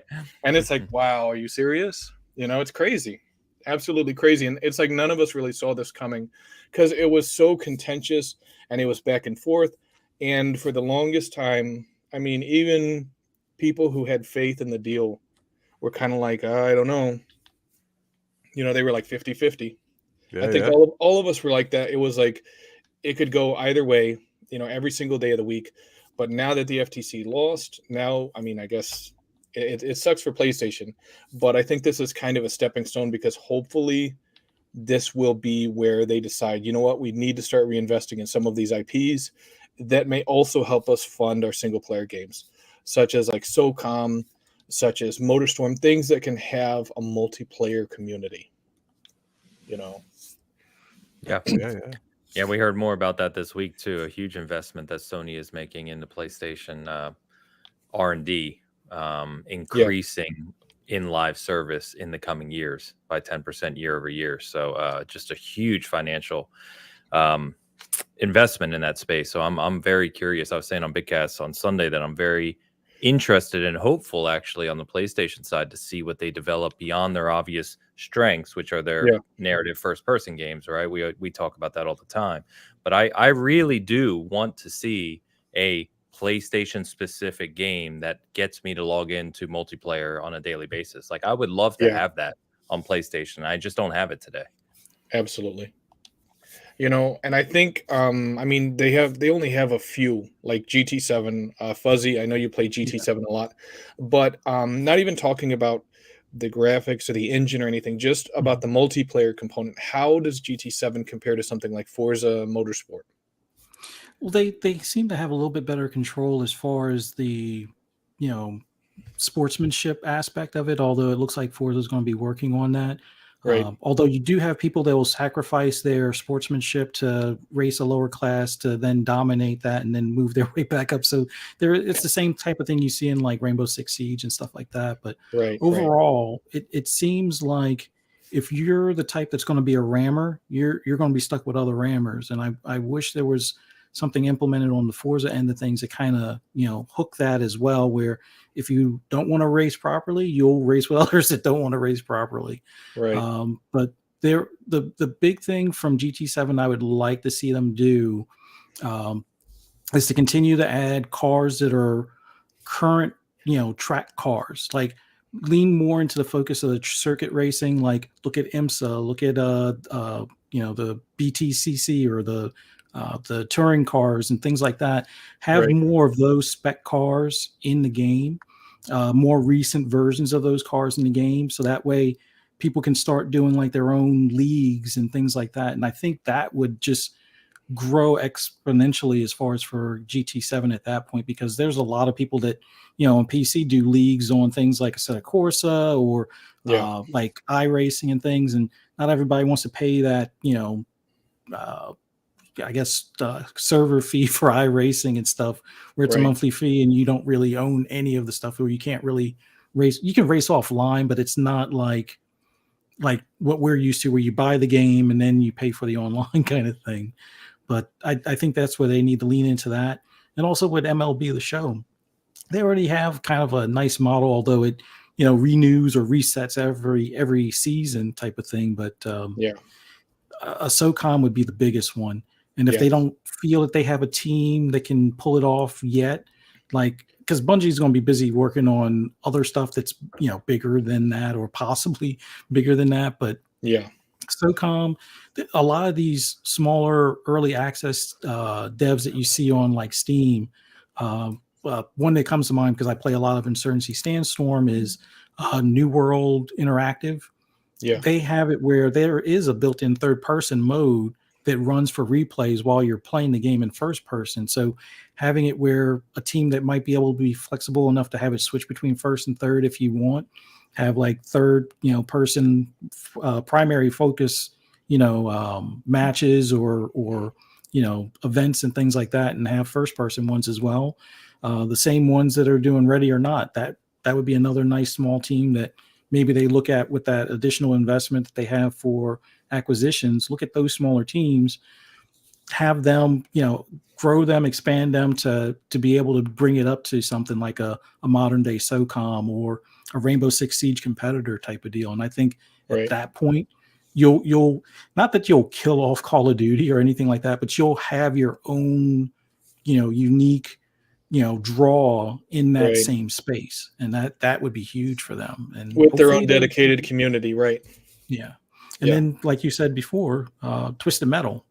And it's like, wow, are you serious? It's crazy. Absolutely crazy. And it's like none of us really saw this coming because it was so contentious and it was back and forth. And for the longest time, I mean, even people who had faith in the deal were kind of like, I don't know. They were like 50-50. I think all of us were like that. It was like it could go either way, every single day of the week. But now that the FTC lost, now, I mean, I guess it sucks for PlayStation. But I think this is kind of a stepping stone because hopefully this will be where they decide, you know what, we need to start reinvesting in some of these IPs that may also help us fund our single player games, such as like SOCOM, such as MotorStorm, things that can have a multiplayer community, Yeah, we heard more about that this week too. A huge investment that Sony is making into PlayStation R&D, increasing in live service in the coming years by 10% year over year. So just a huge financial investment in that space. So I'm very curious. I was saying on Bigcast on Sunday that I'm very interested and hopeful actually on the PlayStation side to see what they develop beyond their obvious strengths, which are their narrative first person games, right? We talk about that all the time, but I really do want to see a PlayStation specific game that gets me to log into multiplayer on a daily basis. Like I would love to have that on PlayStation. I just don't have it today. Absolutely. And I think, I mean, they only have a few, like GT7, Fuzzy. I know you play GT7 a lot, but not even talking about the graphics or the engine or anything, just about the multiplayer component. How does GT7 compare to something like Forza Motorsport? Well, they seem to have a little bit better control as far as the, sportsmanship aspect of it, although it looks like Forza is going to be working on that. Right. Although you do have people that will sacrifice their sportsmanship to race a lower class to then dominate that and then move their way back up. So it's the same type of thing you see in like Rainbow Six Siege and stuff like that. But overall, it seems like if you're the type that's going to be a rammer, you're going to be stuck with other rammers. And I wish there was something implemented on the Forza end of things to kind of, hook that as well, where if you don't want to race properly, you'll race with others that don't want to race properly. Right. But the big thing from GT7 I would like to see them do is to continue to add cars that are current, track cars. Like lean more into the focus of the circuit racing. Like look at IMSA, look at the BTCC or the touring cars and things like that. Have more of those spec cars in the game, more recent versions of those cars in the game, so that way people can start doing like their own leagues and things like that. And I think that would just grow exponentially as far as for GT7 at that point, because there's a lot of people that, on PC do leagues on things like Assetto Corsa or like iRacing and things. And not everybody wants to pay that, I guess server fee for iRacing and stuff, where it's a monthly fee and you don't really own any of the stuff, or you can't really race. You can race offline, but it's not like what we're used to, where you buy the game and then you pay for the online kind of thing. But I think that's where they need to lean into that. And also with MLB The Show, they already have kind of a nice model, although it, renews or resets every season type of thing. But a SOCOM would be the biggest one. And if they don't feel that they have a team that can pull it off yet, like, because Bungie's going to be busy working on other stuff that's, bigger than that or possibly bigger than that. But SOCOM, a lot of these smaller early access devs that you see on like Steam, one that comes to mind because I play a lot of Insurgency Sandstorm is New World Interactive. They have it where there is a built-in third-person mode that runs for replays while you're playing the game in first person. So having it where a team that might be able to be flexible enough to have it switch between first and third if you want, have like third, person primary focus, matches or events and things like that, and have first person ones as well. The same ones that are doing Ready or Not, that would be another nice small team that maybe they look at with that additional investment that they have for acquisitions. Look at those smaller teams, have them, grow them, expand them to be able to bring it up to something like a modern day SOCOM or a Rainbow Six Siege competitor type of deal. And I think at that point, you'll not that you'll kill off Call of Duty or anything like that, but you'll have your own, unique, draw in that same space. And that would be huge for them. And with their own dedicated community. Yeah. And then, like you said before, Twisted Metal.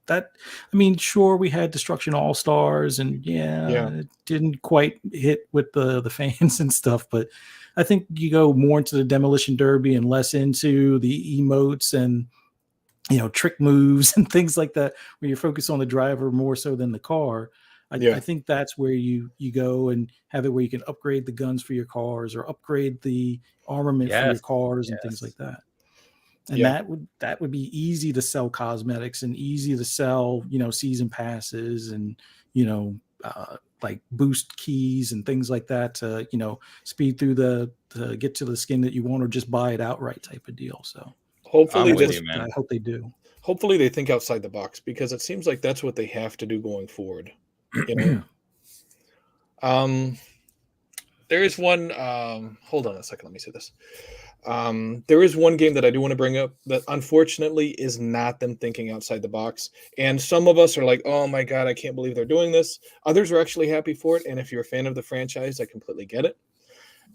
Sure, we had Destruction All Stars, and it didn't quite hit with the fans and stuff. But I think you go more into the Demolition Derby and less into the emotes and trick moves and things like that, where you focus on the driver more so than the car. I think that's where you go and have it where you can upgrade the guns for your cars or upgrade the armament for your cars and things like that. And that would be easy to sell cosmetics and easy to sell, season passes and, like boost keys and things like that to, speed through to get to the skin that you want, or just buy it outright type of deal. So hopefully I hope they do. Hopefully they think outside the box, because it seems like that's what they have to do going forward. There is one, hold on a second. Let me say this. There is one game that I do want to bring up that unfortunately is not them thinking outside the box. And some of us are like, oh my God, I can't believe they're doing this. Others are actually happy for it. And if you're a fan of the franchise, I completely get it.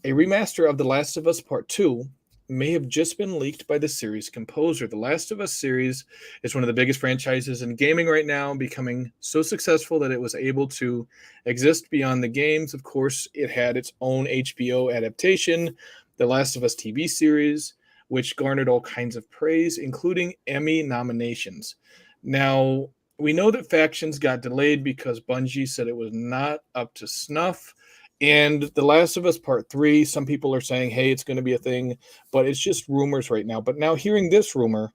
A remaster of The Last of Us Part 2 may have just been leaked by the series composer. The Last of Us series is one of the biggest franchises in gaming right now, becoming so successful that it was able to exist beyond the games. Of course, it had its own HBO adaptation, The Last of Us TV series, which garnered all kinds of praise, including Emmy nominations. Now, we know that Factions got delayed because Bungie said it was not up to snuff, And The Last of Us Part 3, some people are saying, hey, it's going to be a thing, but it's just rumors right now. But now hearing this rumor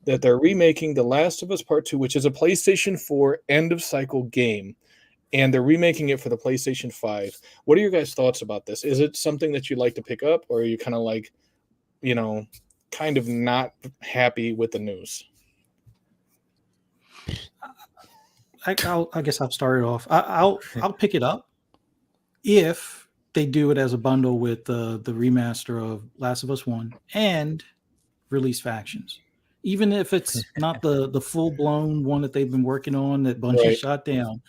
that they're remaking The Last of Us Part 2, which is a PlayStation 4 end-of-cycle game, and they're remaking it for the PlayStation 5. What are your guys' thoughts about this? Is it something that you'd like to pick up, or are you kind of like, kind of not happy with the news? I guess I'll start it off. I'll pick it up if they do it as a bundle with the remaster of Last of Us 1 and release factions. Even if it's not the full-blown one that they've been working on that Bungie shot down,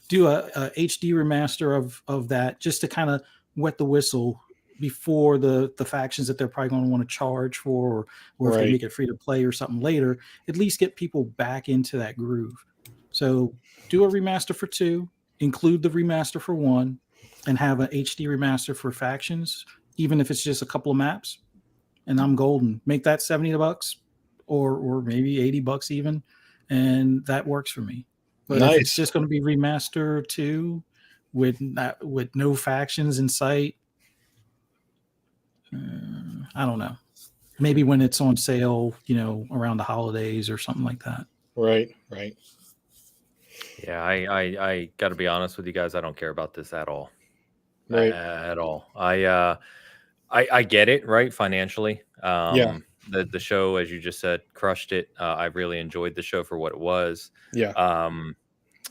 do a HD remaster of that just to kind of wet the whistle before the factions that they're probably going to want to charge for, or if they make it free to play or something later, at least get people back into that groove. So do a remaster for 2, include the remaster for 1, and have an HD remaster for factions, even if it's just a couple of maps, and I'm golden. Make that $70 or maybe $80 even, and that works for me. But if it's just going to be remaster 2 with no factions in sight, I don't know. Maybe when it's on sale, around the holidays or something like that. Right. Yeah, I got to be honest with you guys. I don't care about this at all. Right. At all. I get it, right? Financially. The show, as you just said, crushed it. I really enjoyed the show for what it was. Yeah.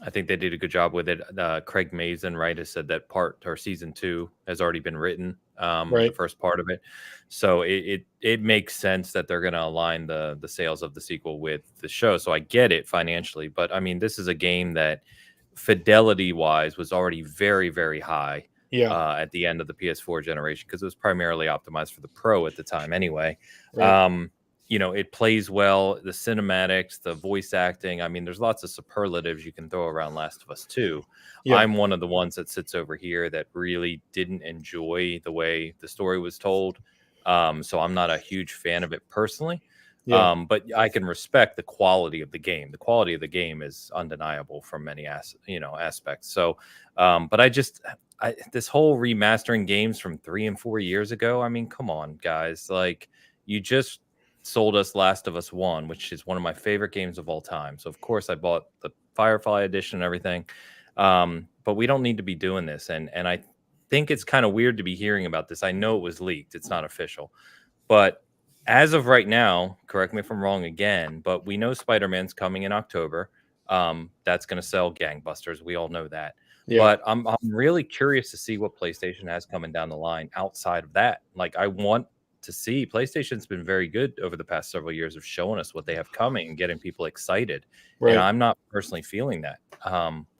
I think they did a good job with it. Craig Mazin, right, has said that season 2 has already been written. The first part of it. So it makes sense that they're going to align the sales of the sequel with the show. So I get it financially, but I mean, this is a game that fidelity wise was already very, very high. At the end of the PS4 generation, because it was primarily optimized for the Pro at the time anyway. It plays well, the cinematics, the voice acting. I mean, there's lots of superlatives you can throw around Last of Us 2. I'm one of the ones that sits over here that really didn't enjoy the way the story was told. So I'm not a huge fan of it personally. But I can respect the quality of the game. The quality of the game is undeniable from many aspects. So, but this whole remastering games from 3 and 4 years ago. I mean, come on, guys! Like, you just sold us Last of Us 1, which is one of my favorite games of all time. So of course I bought the Firefly edition and everything. But we don't need to be doing this. And I think it's kind of weird to be hearing about this. I know it was leaked. It's not official. But as of right now, correct me if I'm wrong again, but we know Spider-Man's coming in October. That's going to sell gangbusters. We all know that. But I'm really curious to see what PlayStation has coming down the line outside of that. Like, I want to see. PlayStation's been very good over the past several years of showing us what they have coming and getting people excited. And I'm not personally feeling that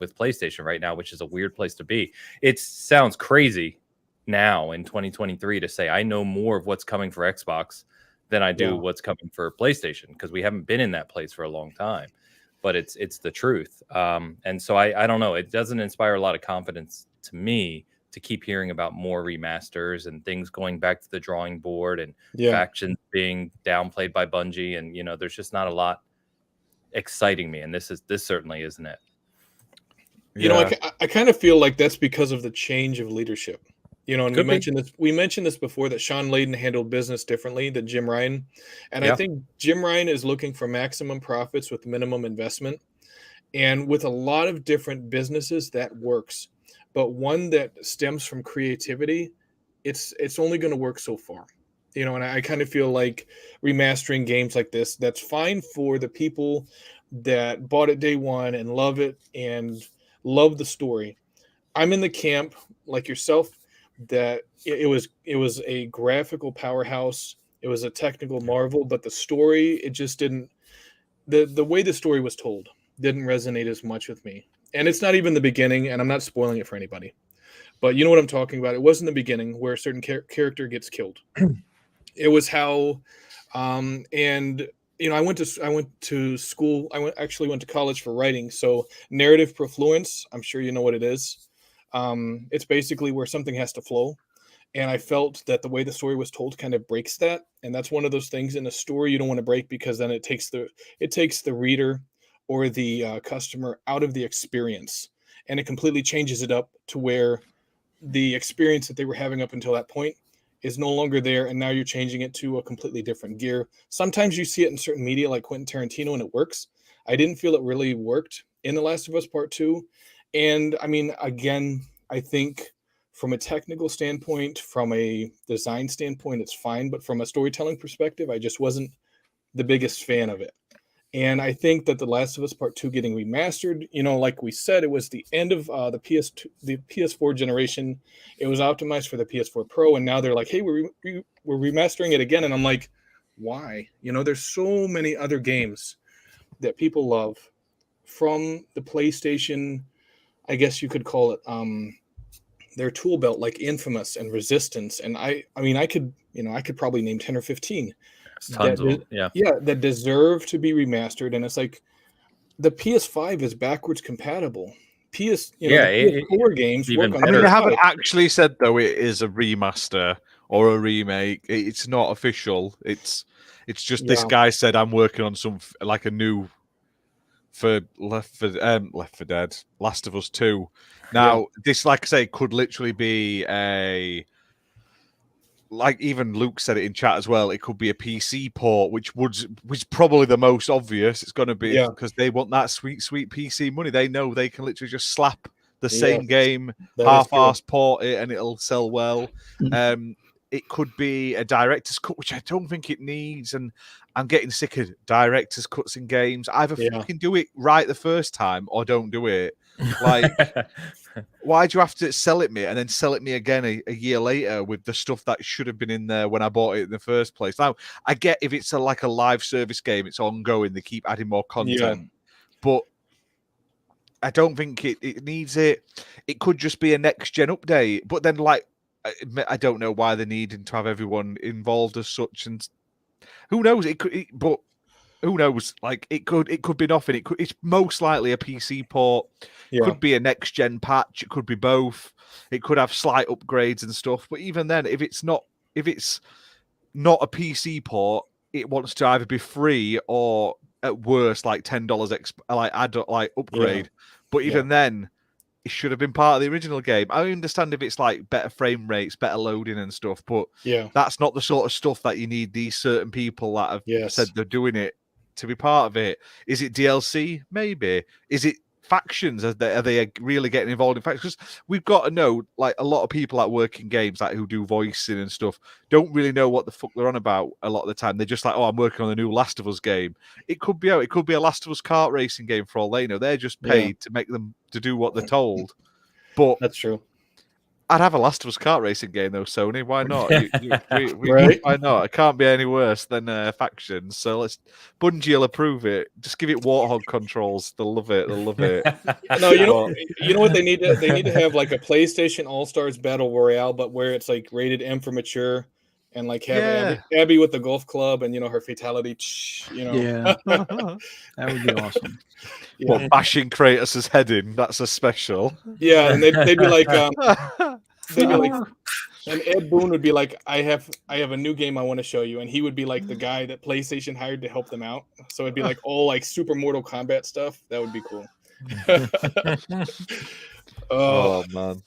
with PlayStation right now, which is a weird place to be. It sounds crazy now in 2023 to say I know more of what's coming for Xbox than I do what's coming for PlayStation, because we haven't been in that place for a long time. But it's the truth. And so I don't know. It doesn't inspire a lot of confidence to me to keep hearing about more remasters and things going back to the drawing board and factions being downplayed by Bungie. And, there's just not a lot exciting me. And this certainly isn't it. I kind of feel like that's because of the change of leadership. And we mentioned this before, that Sean Layden handled business differently than Jim Ryan. And I think Jim Ryan is looking for maximum profits with minimum investment. And with a lot of different businesses, that works. But one that stems from creativity, it's only going to work so far. And I kind of feel like remastering games like this, that's fine for the people that bought it day one and love it and love the story. I'm in the camp, like yourself, that it was a graphical powerhouse. It was a technical marvel, but the story, it just didn't, the way the story was told didn't resonate as much with me. And it's not even the beginning, and I'm not spoiling it for anybody, but you know what I'm talking about. It wasn't the beginning where a certain character gets killed. It was how, and I went to school. I went to college for writing. So narrative profluence, I'm sure you know what it is. It's basically where something has to flow. And I felt that the way the story was told kind of breaks that. And that's one of those things in a story you don't want to break, because then it takes the reader or the customer out of the experience, and it completely changes it up to where the experience that they were having up until that point is no longer there, and now you're changing it to a completely different gear. Sometimes you see it in certain media like Quentin Tarantino and it works. I didn't feel it really worked in The Last of Us Part 2. And I mean, again, I think from a technical standpoint, from a design standpoint, it's fine. But from a storytelling perspective, I just wasn't the biggest fan of it. And I think that The Last of Us Part 2 getting remastered, like we said, it was the end of the PS4 generation. It was optimized for the PS4 Pro, and now they're like, hey, we're remastering it again. And I'm like, why? There's so many other games that people love from the PlayStation, I guess you could call it their tool belt, like Infamous and Resistance. And I could probably name 10 or 15. Tons of them, that deserve to be remastered. And it's like the PS5 is backwards compatible. PS4 games work on. I mean, they haven't actually said though it is a remaster or a remake. It's not official. It's just this guy said I'm working on some like a new for Left 4 Dead, Last of Us 2. Now this, like I say, could literally be a. Like even Luke said it in chat as well, it could be a PC port, which probably the most obvious. It's going to be because they want that sweet PC money. They know they can literally just slap the same game, half-ass port it, and it'll sell well. It could be a director's cut, which I don't think it needs. And I'm getting sick of director's cuts in games. Either fucking do it right the first time or don't do it. Like, why do you have to sell it me and then sell it me again a year later with the stuff that should have been in there when I bought it in the first place? Now, I get if it's like a live service game, it's ongoing, they keep adding more content, but I don't think it needs it. It could just be a next-gen update, but then, like, I don't know why they're needing to have everyone involved as such, and who knows? But who knows? Like it could be nothing. It's most likely a PC port. It could be a next gen patch. It could be both. It could have slight upgrades and stuff. But even then, if it's not a PC port, it wants to either be free or at worst like $10 upgrade. But even then, it should have been part of the original game. I understand if it's like better frame rates, better loading and stuff, but that's not the sort of stuff that you need these certain people that have said they're doing it to be part of it. Is it DLC? Maybe. Is it factions? Are they really getting involved in factions? Because we've got to know, like, a lot of people that work in games, like who do voicing and stuff, don't really know what the fuck they're on about a lot of the time. They're just like, oh, I'm working on a new Last of Us game. It could be a Last of Us kart racing game for all they know. They're just paid to make them to do what they're told. But that's true. I'd have a Last of Us kart racing game though, Sony. Why not? Right? Why not? It can't be any worse than factions. So Bungie will approve it. Just give it Warthog controls. They'll love it. No, you know what they need to have, like a PlayStation All Stars Battle Royale, but where it's like rated M for mature, and like have Abby with the golf club and her fatality. That would be awesome. What, bashing Kratos' head in? That's a special. Yeah, and they'd be like, and Ed Boon would be like, I have a new game I want to show you, and he would be like the guy that PlayStation hired to help them out. So it'd be like all like super Mortal Kombat stuff. That would be cool. Oh man.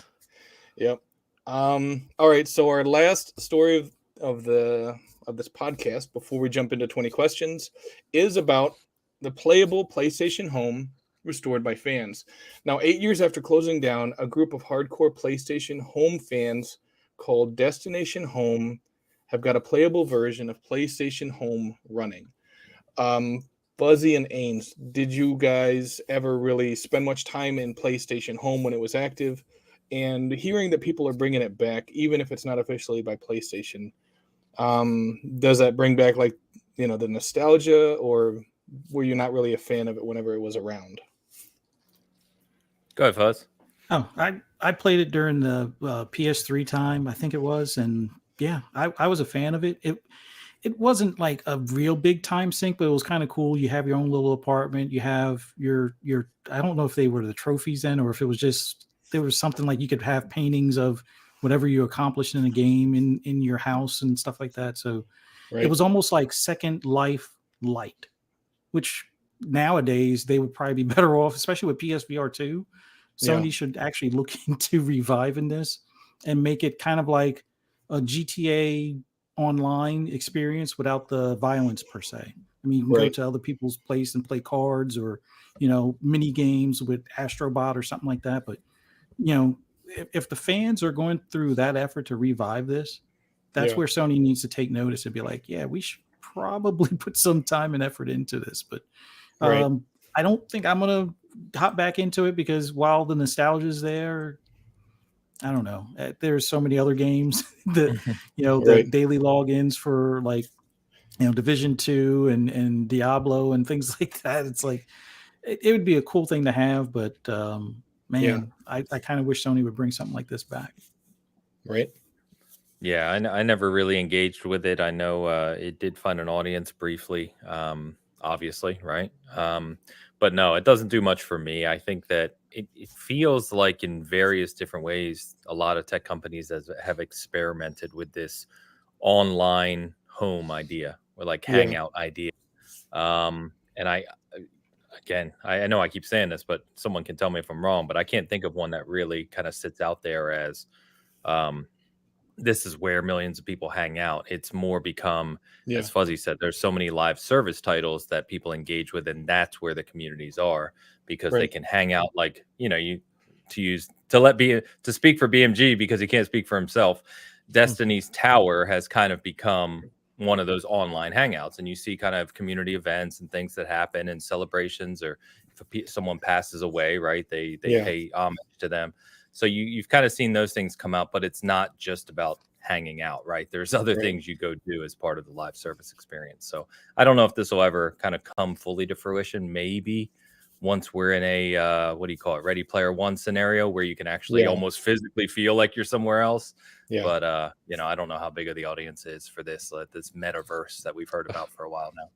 Yep. All right. So our last story of this podcast before we jump into 20 questions is about the playable PlayStation Home restored by fans. Now, 8 years after closing down, a group of hardcore PlayStation Home fans called Destination Home have got a playable version of PlayStation Home running. Buzzy and Ains, did you guys ever really spend much time in PlayStation Home when it was active? And hearing that people are bringing it back, even if it's not officially by PlayStation, does that bring back like, the nostalgia, or were you not really a fan of it whenever it was around? Go ahead, Fuzz. Oh, I played it during the PS3 time, I think it was, and I was a fan of it. It wasn't like a real big time sink, but it was kind of cool. You have your own little apartment. You have your I don't know if they were the trophies then, or if it was just there was something like you could have paintings of whatever you accomplished in a game in your house and stuff like that. So it was almost like Second Life light, which nowadays they would probably be better off, especially with PSVR 2. Sony should actually look into reviving this. and make it kind of like a GTA online experience without the violence per se. I mean, you can go to other people's place and play cards or, mini games with Astrobot or something like that. But, if the fans are going through that effort to revive this, that's where Sony needs to take notice and be like, yeah, we should probably put some time and effort into this. But I don't think I'm going to hop back into it because while the nostalgia is there, I don't know. There's so many other games that, the daily logins for like, Division 2 and Diablo and things like that. It's like, it would be a cool thing to have, but man, I kind of wish Sony would bring something like this back. Right. Yeah, I never really engaged with it. I know it did find an audience briefly, obviously, right? But no, it doesn't do much for me. I think that it feels like in various different ways, a lot of tech companies have experimented with this online home idea or like hangout idea. And I know I keep saying this, but someone can tell me if I'm wrong, but I can't think of one that really kind of sits out there as this is where millions of people hang out. It's more become, as Fuzzy said, there's so many live service titles that people engage with, and that's where the communities are because they can hang out like, to speak for BMG because he can't speak for himself. Destiny's Tower has kind of become one of those online hangouts, and you see kind of community events and things that happen and celebrations, or if someone passes away, right, they pay homage to them. So you've kind of seen those things come out, but it's not just about hanging out, right? There's other things you go do as part of the live service experience. So I don't know if this will ever kind of come fully to fruition. Maybe once we're in a Ready Player One scenario where you can actually almost physically feel like you're somewhere else. Yeah. But I don't know how big of the audience is for this metaverse that we've heard about for a while now.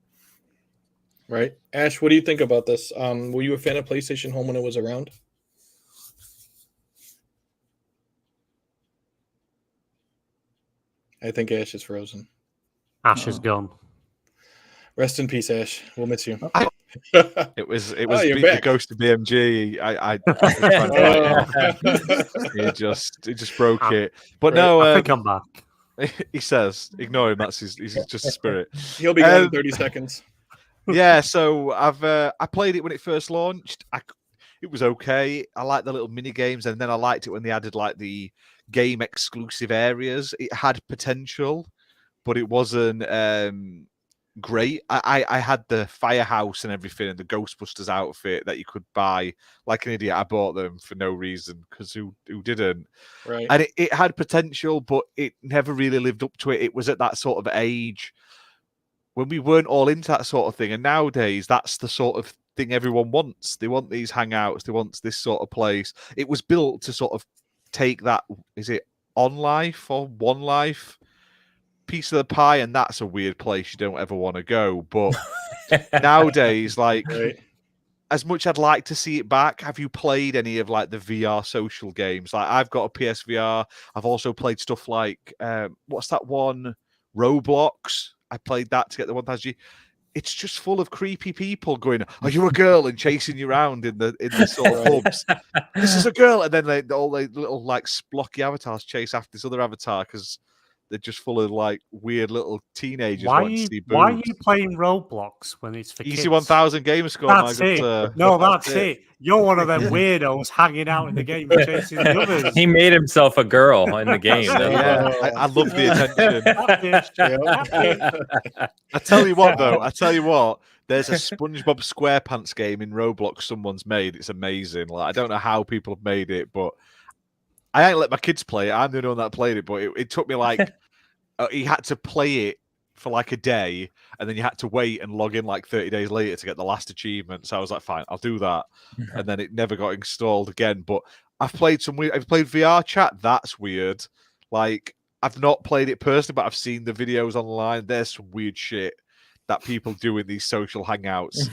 Right. Ash, what do you think about this? Were you a fan of PlayStation Home when it was around? I think Ash is frozen. Ash is gone. Rest in peace, Ash. We'll miss you. It was the ghost of BMG. It just broke it. But no, I think I'm back. He says, ignore him. He's just a spirit. He'll be gone in 30 seconds. Yeah, so I played it when it first launched. It was okay. I liked the little mini games, and then I liked it when they added like the game exclusive areas. It had potential, but it wasn't great. I had the firehouse and everything and the Ghostbusters outfit that you could buy like an idiot. I bought them for no reason because who didn't? Right. And it had potential, but it never really lived up to it. It was at that sort of age when we weren't all into that sort of thing. And nowadays, that's the sort of thing everyone wants. They want these hangouts. They want this sort of place. It was built to sort of take that, is it On Life or One Life piece of the pie? And that's a weird place you don't ever want to go. But nowadays, like, as much I'd like to see it back, have you played any of like the VR social games? Like, I've got a PSVR. I've also played stuff like, what's that one? Roblox. I played that to get the 1000G. It's just full of creepy people going, "Are you a girl?" and chasing you around in the sort of hubs. This is a girl, and then all the little like splocky avatars chase after this other avatar because they're just full of like weird little teenagers. Why are you playing Roblox when it's for Easy kids? 1000 gamer score? That's it. That's it. You're one of them weirdos hanging out in the game and chasing the others. He made himself a girl in the game. Yeah, I love the attention. I tell you what, there's a SpongeBob SquarePants game in Roblox someone's made. It's amazing. Like, I don't know how people have made it, but I ain't let my kids play it. I'm the only one that played it, but it took me like he had to play it for like a day, and then you had to wait and log in like 30 days later to get the last achievement. So I was like, fine, I'll do that. And then it never got installed again. But I've played VR chat. That's weird. Like, I've not played it personally, but I've seen the videos online. There's some weird shit that people do in these social hangouts.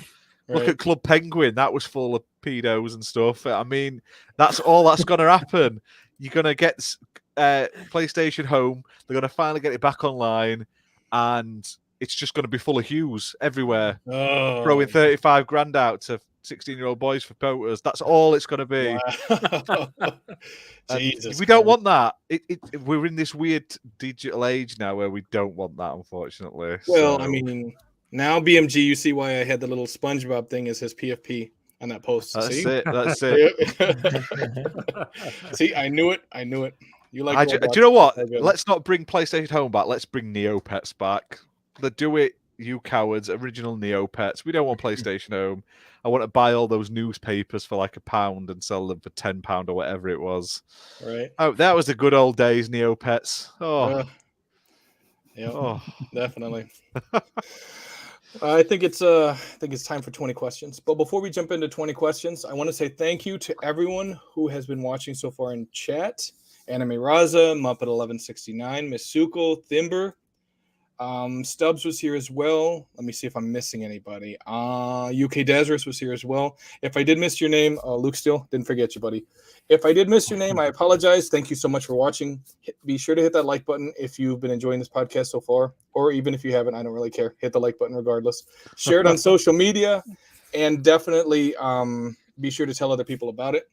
Look at Club Penguin. That was full of pedos and stuff. I mean, that's all that's going to happen. You're going to get PlayStation Home. They're going to finally get it back online. And it's just going to be full of Hughes everywhere. Throwing 35 grand out to 16-year-old boys for photos. That's all it's going to be. Wow. And Jesus we don't Christ. want that. We're in this weird digital age now where we don't want that, unfortunately. Well, So- I mean, now BMG, you see why I had the little SpongeBob thing as his PFP on that post. that's See? it. That's it. See, I knew it. I knew it. You like Do robots, you know what? so good. Let's not bring PlayStation Home back. Let's bring Neopets back. Do it, you cowards. Original Neopets. We don't want PlayStation Home. I want to buy all those newspapers for like £1 and sell them for £10 or whatever it was. Right. Oh, that was the good old days, Neopets. Oh, Yeah, oh. definitely. I think it's time for 20 questions. But before we jump into 20 questions, I want to say thank you to everyone who has been watching so far in chat. Anime Raza, Muppet1169, Misuko, Thimber. Stubbs was here as well. Let me see if I'm missing anybody. UK Desirous was here as well. If I did miss your name, Luke Steele, didn't forget you, buddy. If I did miss your name, I apologize. Thank you so much for watching. Be sure to hit that like button if you've been enjoying this podcast so far, or even if you haven't, I don't really care. Hit the like button regardless. Share it on social media, and definitely be sure to tell other people about it.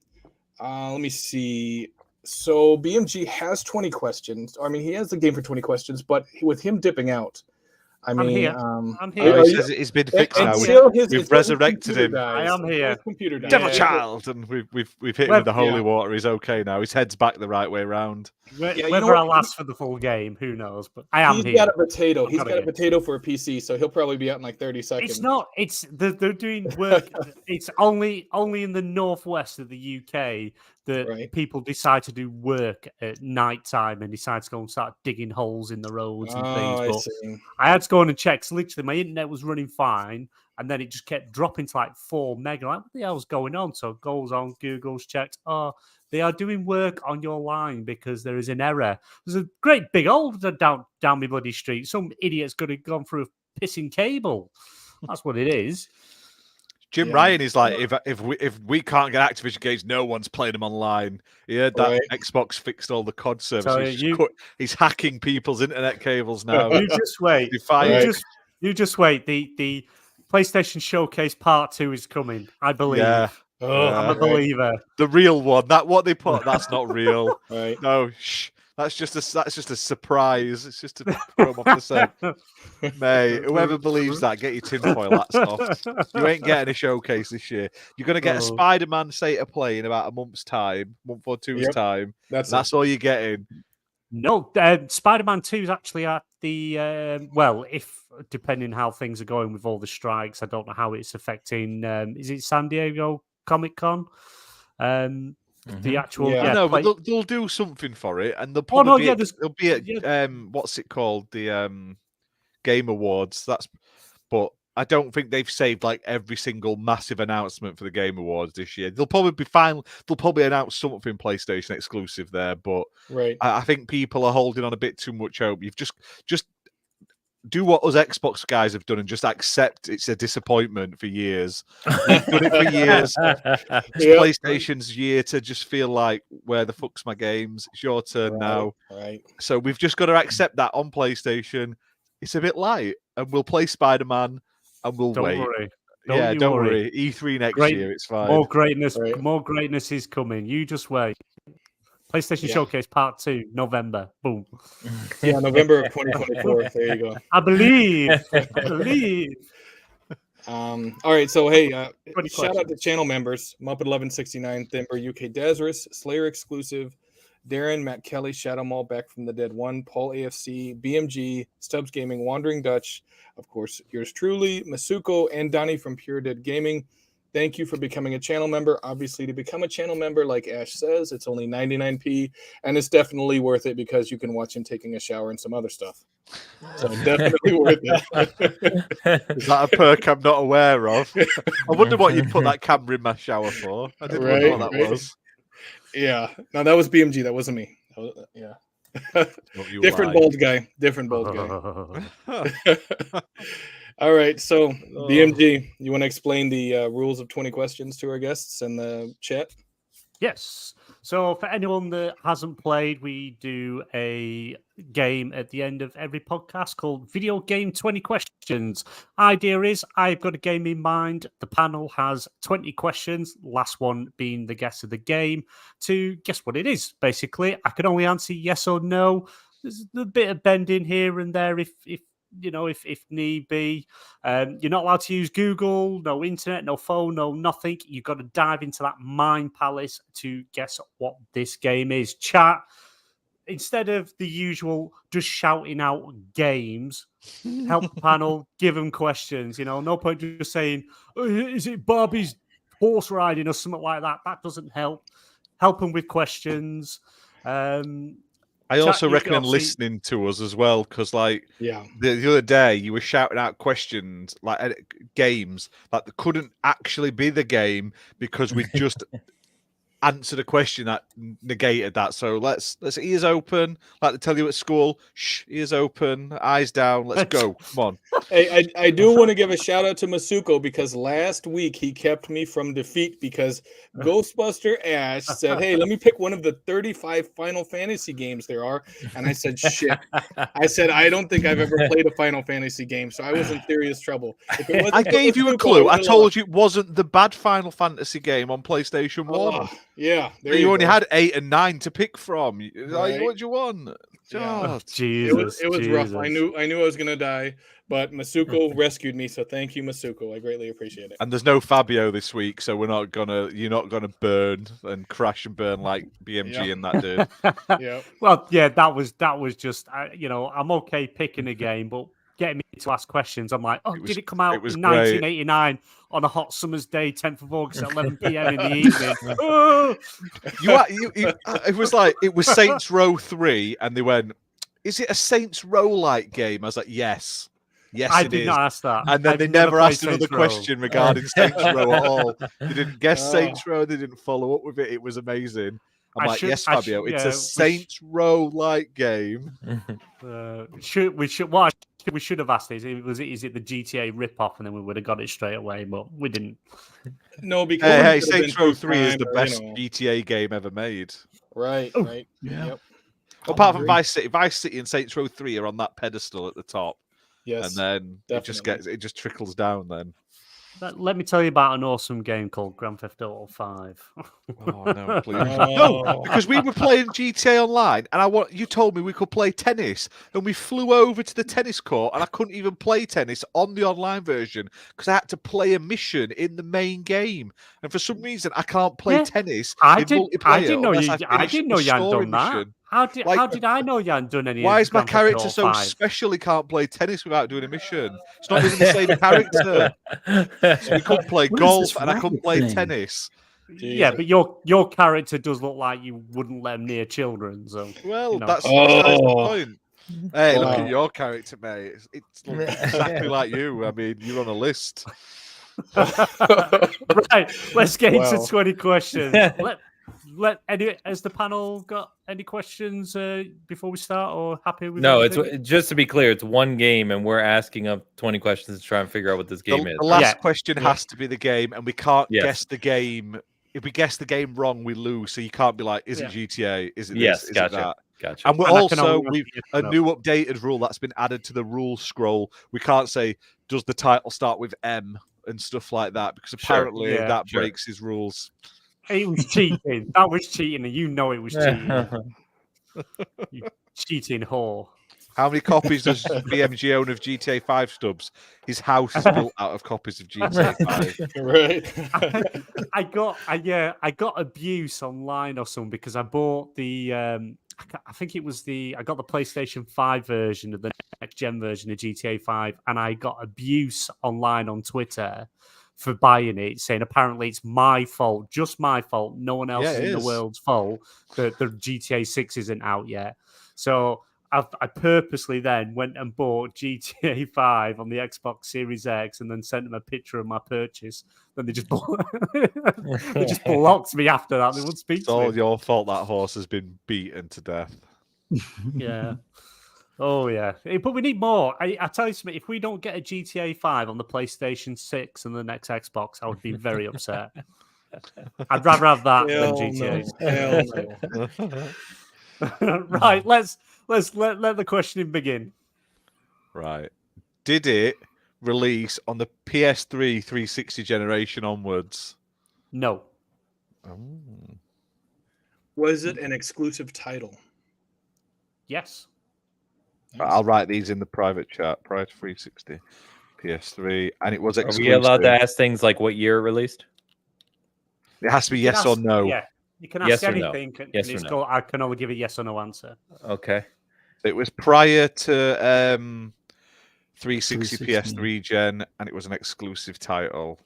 Let me see. So BMG has 20 questions. I mean, he has the game for 20 questions, but with him dipping out, I'm here. I'm here. Oh, he says it's been fixed now. We've resurrected him. I am here. Computer dies. Devil child, and we've hit him with the holy Yeah. water. He's okay now. His head's back the right way round. Whether I last for the full game, who knows? But I am He's here. got a potato. He's gotta got a get- potato for a PC, so he'll probably be out in like 30 seconds. It's not. It's they're doing work. It's only in the northwest of the UK that Right. people decide to do work at night time and decide to go and start digging holes in the roads and things. I But see. I had to go in and check. So literally, my internet was running fine, and then it just kept dropping to like 4 mega. Like, what the hell's going on? So it goes on, Google's checked. Oh, they are doing work on your line because there is an error. There's a great big old down my bloody street. Some idiot's going to gone through a pissing cable. That's what it is. Jim Yeah. Ryan is like, if we can't get Activision games, no one's playing them online. He heard that Right. Xbox fixed all the COD service. So He's hacking people's internet cables now. You just wait. Defiant. You just wait. The PlayStation Showcase Part 2 is coming. I believe. Yeah, Oh, I'm a right. believer. the real one. That what they put. That's not real. Right. No, shh. That's just a surprise. It's just to throw them off the set. Mate, whoever believes that, get your tinfoil hats off. You ain't getting a showcase this year. You're going to get a Spider-Man State of Play in about a month or two's Yep. time. That's That's all you're getting. No, Spider-Man 2 is actually at the well, if depending how things are going with all the strikes, I don't know how it's affecting. Is it San Diego Comic Con? The actual, Yeah. I know, play- but they'll do something for it, and they'll Oh, no, probably yeah, they'll be at what's it called, the Game Awards. But I don't think they've saved like every single massive announcement for the Game Awards this year. They'll probably be fine. They'll probably announce something PlayStation exclusive there, but right. I think people are holding on a bit too much hope. You've just do what us Xbox guys have done and just accept it's a disappointment for years. We've done it for years. It's Yeah. PlayStation's year to just feel like, where the fuck's my games? It's your turn now. Right. So we've just got to accept that on PlayStation. It's a bit light, and we'll play Spider-Man, and we'll don't wait. worry. Don't worry. E3 next Great- year, it's fine. More greatness, Right. more greatness is coming. You just wait. PlayStation Yeah. Showcase Part 2, November. Boom. Yeah, November of 2024. There you go. I believe. I believe. All right, so hey, 20 shout out to questions. channel members: Muppet1169, Thimber, UK Desirous, Slayer Exclusive, Darren, Matt Kelly, Shadow Mall, Back from the Dead 1, Paul AFC, BMG, Stubbs Gaming, Wandering Dutch, of course, yours truly, Masuko, and Donnie from Pure Dead Gaming. Thank you for becoming a channel member. Obviously, to become a channel member, like Ash says, it's only 99p, and it's definitely worth it because you can watch him taking a shower and some other stuff. So definitely worth it. Is that a perk I'm not aware of? I wonder what you put that camera in my shower for. I didn't wonder what that Right. was. Yeah, no, that was BMG. That wasn't me. That was, yeah, What you different like. bold guy. Different bold guy. All right, so BMG, you want to explain the rules of 20 questions to our guests and the chat? Yes. So for anyone that hasn't played, we do a game at the end of every podcast called Video Game 20 Questions. Idea is I've got a game in mind. The panel has 20 questions, last one being the guess of the game, to guess what it is. Basically, I can only answer yes or no. There's a bit of bending here and there if need be. You're not allowed to use Google, no internet, no phone, no nothing. You've got to dive into that mind palace to guess what this game is. Chat, instead of the usual just shouting out games, help the panel, give them questions. No point just saying, oh, is it Barbie's horse riding or something like that? That doesn't help. Help them with questions. I also you recommend obviously- listening to us as well, because Yeah. the other day you were shouting out questions like at games that couldn't actually be the game because we just answered a question that negated that. So let's ears open, like they tell you at school. Shh, ears open, eyes down. Let's go. Come on. Hey, I do want to give a shout out to Masuko because last week he kept me from defeat because Ghostbuster Ash said, "Hey, let me pick one of the 35 Final Fantasy games there are," and I said, "Shit." I said, "I don't think I've ever played a Final Fantasy game, so I was in serious trouble." If it wasn't I for gave you a Masuko, clue. I would've told lost. you it wasn't the bad Final Fantasy game on PlayStation 1. Oh, yeah, there you only go. had 8 and 9 to pick from. Right. What do you want? Yeah. God. Jesus, It was rough. Jesus. I knew I was gonna die, but Masuko rescued me. So thank you, Masuko. I greatly appreciate it. And there's no Fabio this week, so you're not gonna burn and crash and burn like BMG and that dude. Yeah. Well, yeah, that was just I'm okay picking a game, but getting me to ask questions, I'm like, did it come out in was great. 1989 on a hot summer's day, 10th of August at 11 p.m. in the evening? Oh! It was like it was Saints Row 3, and they went, "Is it a Saints Row like game?" I was like, "Yes, yes, I it did is." not ask that. And then I've they never never played asked another Saints Row. question regarding Saints Row at all. They didn't guess Oh. Saints Row. They didn't follow up with it. It was amazing. I'm I like, should- yes, I Fabio, should- it's yeah, a Saints Row like game. We should have asked is it the GTA rip-off, and then we would have got it straight away, but we didn't. No, because Hey, it could've been Saints Row true 3 is crime the or, best GTA game ever made. Right. Oh, Right. yeah. Yep. Apart from agree. Vice City and Saints Row 3 are on that pedestal at the top, Yes. and then definitely. it just trickles down. Then Let me tell you about an awesome game called Grand Theft Auto 5. oh no, please Oh. no, because we were playing GTA Online, and you told me we could play tennis, and we flew over to the tennis court, and I couldn't even play tennis on the online version because I had to play a mission in the main game, and for some reason I can't play Yeah. tennis I in didn't multiplayer know unless you. I I finish didn't the know you hadn't story done that. mission. How did I know you hadn't done any? Why of is my Grand Theft character Auto so 5? special he can't play tennis without doing a mission? It's not even the same character. So we couldn't play What is golf this and I couldn't rabbit play thing? tennis. Yeah, but your character does look like you wouldn't let him near children. So Well, know. that's besides the Oh. point. Hey, look Wow. at your character, mate. It's exactly like you. I mean, you're on a list. right, let's get Wow. into 20 questions. Has the panel got any questions before we start, or happy with? No, everything? it's just to be clear, it's one game, and we're asking up 20 questions to try and figure out what this game is. The last Yeah. question Yeah. has to be the game, and we can't Yes. guess the game. If we guess the game wrong, we lose. So you can't be like, is it Yeah. GTA? Is it Yes, this? Is gotcha. it that? Gotcha. And we're And I can also only we've yes a or no. new updated rule that's been added to the rule scroll. We can't say, does the title start with M and stuff like that, because apparently Yeah, that sure. breaks his rules. It was cheating. That was cheating, and you know it was cheating. You cheating whore. How many copies does BMG own of GTA 5 stubs? His house is built out of copies of GTA 5. Right. I got abuse online or something because I bought the I think it was I got the PlayStation 5 version of the next gen version of GTA 5, and I got abuse online on Twitter for buying it, saying apparently it's my fault, just my fault, no one else Yeah, it in the is. world's fault that the GTA 6 isn't out yet. So I purposely then went and bought GTA 5 on the Xbox Series X and then sent them a picture of my purchase. Then they just blocked me after that. They wouldn't speak It's to all me. your fault that horse has been beaten to death. Yeah. Oh, yeah. But we need more. I tell you something, if we don't get a GTA 5 on the PlayStation 6 and the next Xbox, I would be very upset. I'd rather have that Hell than GTA. no. Hell no. Right, let the questioning begin. Right. Did it release on the PS3 360 generation onwards? No. Oh. Was it an exclusive title? Yes. I'll write these in the private chat. Prior to 360, PS3, and it was Are exclusive. we allowed to ask things like what year it released? It has to be You can yes or ask- no. Yeah, you can ask Yes or no? anything. Yes and or it's no? called, I can only give a yes or no answer. Okay. It was prior to 360 360. PS3 gen, and it was an exclusive title.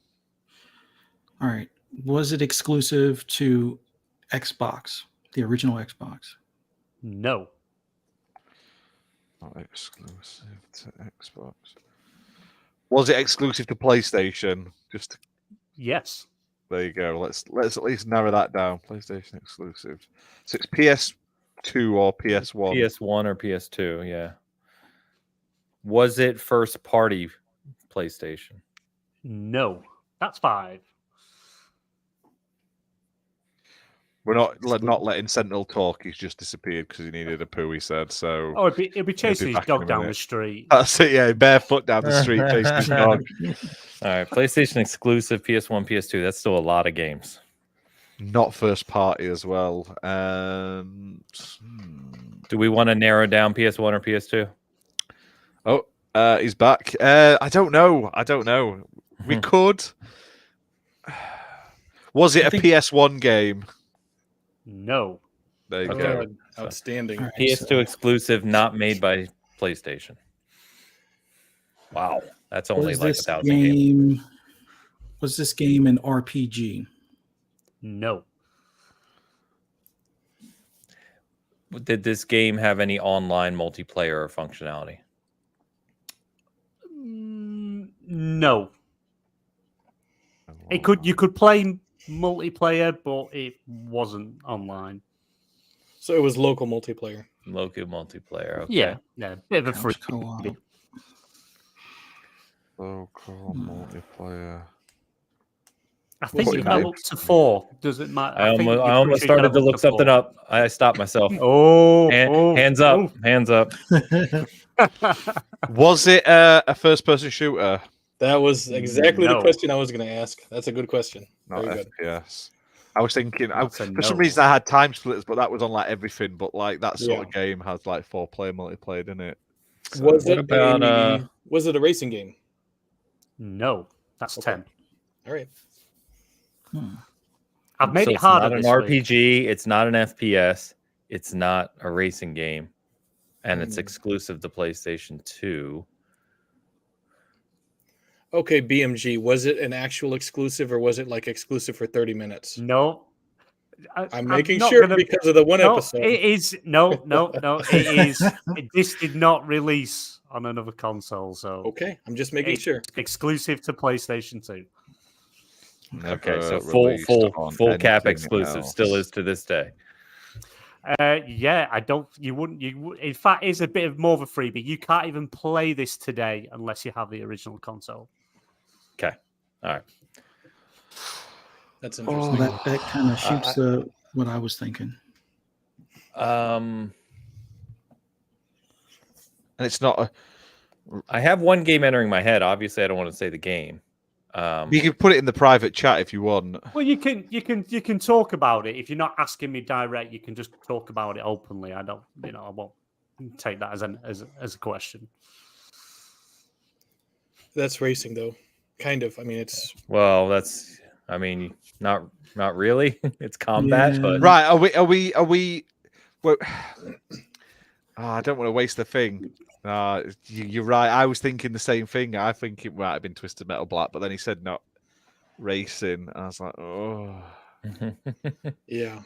All right. Was it exclusive to Xbox, the original Xbox? No. Not exclusive to Xbox. Was it exclusive to PlayStation? Just Yes. there you go. Let's at least narrow that down. PlayStation exclusive. So it's PS2 or PS1. PS1 or PS2, yeah. Was it first party PlayStation? No. That's 5. We're not letting Sentinel talk. He's just disappeared because he needed a poo. He said so. Oh, it'd be chasing his back in a dog down the minute. street. That's it. Yeah, barefoot down the street chasing his dog. All right, PlayStation exclusive, PS1, PS2. That's still a lot of games. Not first party as well. Do we want to narrow down PS1 or PS2? Oh, he's back. I don't know. We could. Was it a PS1 game? No. There you Okay, go. outstanding. All right, PS2 so exclusive, not made by PlayStation. Wow, that's only was like this 1,000 games. game? Was this game an RPG? No. Did this game have any online multiplayer or functionality? No. You could play multiplayer, but it wasn't online. So it was local multiplayer. Local multiplayer. Okay. Yeah, bit of a free. Couch co-op. Local multiplayer. I think What's you it can have called? up to 4. Does it matter? I think almost, you're I almost pretty sure you can started to have look to something 4. up. I stopped myself. Oh, Hands up. Hands up. Was it a first-person shooter? That was exactly the No. question I was going to ask. That's a good question. Not Very good. FPS. I was thinking That's a for some no. reason I had time splitters, but that was on like everything. But like that sort Yeah. of game has like 4-player multiplayer, doesn't it? So, Was What it about, was it a racing game? No, that's Okay. 10. All right. I've made so it it's harder not an this week. RPG. It's not an FPS. It's not a racing game, and it's exclusive to PlayStation 2. Okay, BMG. Was it an actual exclusive or was it like exclusive for 30 minutes? No. I'm making not sure gonna- because of the one No, episode. it is. No. It is. This did not release on another console, so Okay, I'm just making it's sure. exclusive to PlayStation 2. Okay, so never full released on cap anything exclusive else. still is to this day. Yeah, I don't. You wouldn't. In fact, it's a bit of more of a freebie. You can't even play this today unless you have the original console. Okay, all right. That's So interesting. that kind of shoots what I was thinking. And it's not a. I have one game entering my head. Obviously, I don't want to say the game. You can put it in the private chat if you want. Well, you can talk about it if you're not asking me direct. You can just talk about it openly. I don't. I won't take that as a question. That's racing though, kind of. I mean, it's Well, that's. I mean, not really. It's combat, Yeah. but Right? Are we? Well, I don't want to waste the thing. You're right. I was thinking the same thing. I think it might have been Twisted Metal Black, but then he said not racing. I was like, oh. yeah.